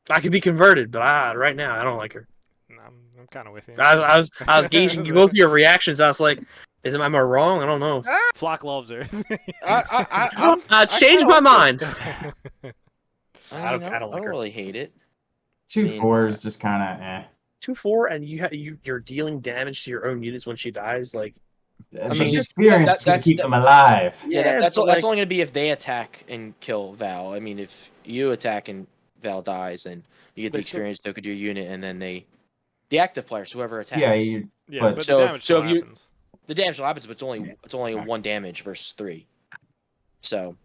I could be converted, but right now I don't like her. I'm kind of with you. I was gauging both your reactions. I was like, am I wrong? I don't know. Flock loves her. I changed my mind. I don't really hate it. 2/4 is just kind of 2/4, and you're dealing damage to your own units when she dies. Like, I mean, experience to keep them alive. Yeah, that's only going to be if they attack and kill Val. I mean, if you attack and Val dies, then you get the experience token to your unit, and then the active players, whoever attacks. But the damage still happens. The damage still happens, but it's only 1 damage versus 3. So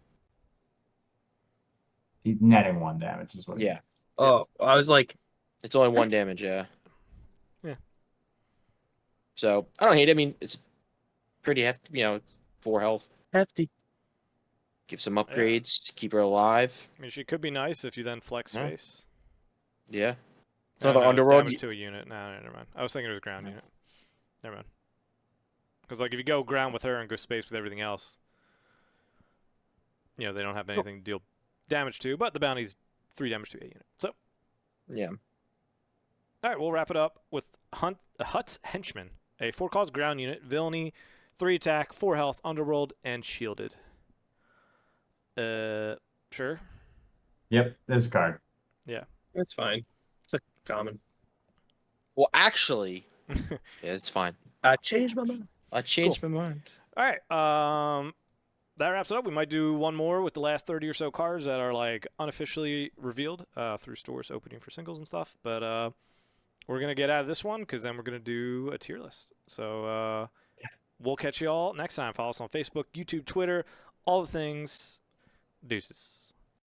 he's netting 1 damage is what. Yeah. Oh, I was like, it's only 1 damage. Yeah. Yeah. So I don't hate it. I mean, it's pretty hefty. 4 health. Hefty. Give some upgrades to keep her alive. I mean, she could be nice if you then flex space. Yeah. Another Underworld damage to a unit. No, never mind. I was thinking it was a ground unit. Never mind. Because if you go ground with her and go space with everything else, they don't have anything to deal damage to. But the bounty's 3 damage to a unit. So. Yeah. All right, we'll wrap it up with Hutt's Henchman, a 4-cost ground unit, villainy, 3 attack, 4 health, Underworld, and shielded. Sure. Yep, this card. Yeah. That's fine. It's a common. Well, actually, yeah, it's fine. I changed my mind. My mind. All right. That wraps it up. We might do one more with the last 30 or so cards that are unofficially revealed through stores opening for singles and stuff. But we're gonna get out of this one because then we're gonna do a tier list. So we'll catch you all next time. Follow us on Facebook, YouTube, Twitter, all the things. Deuces.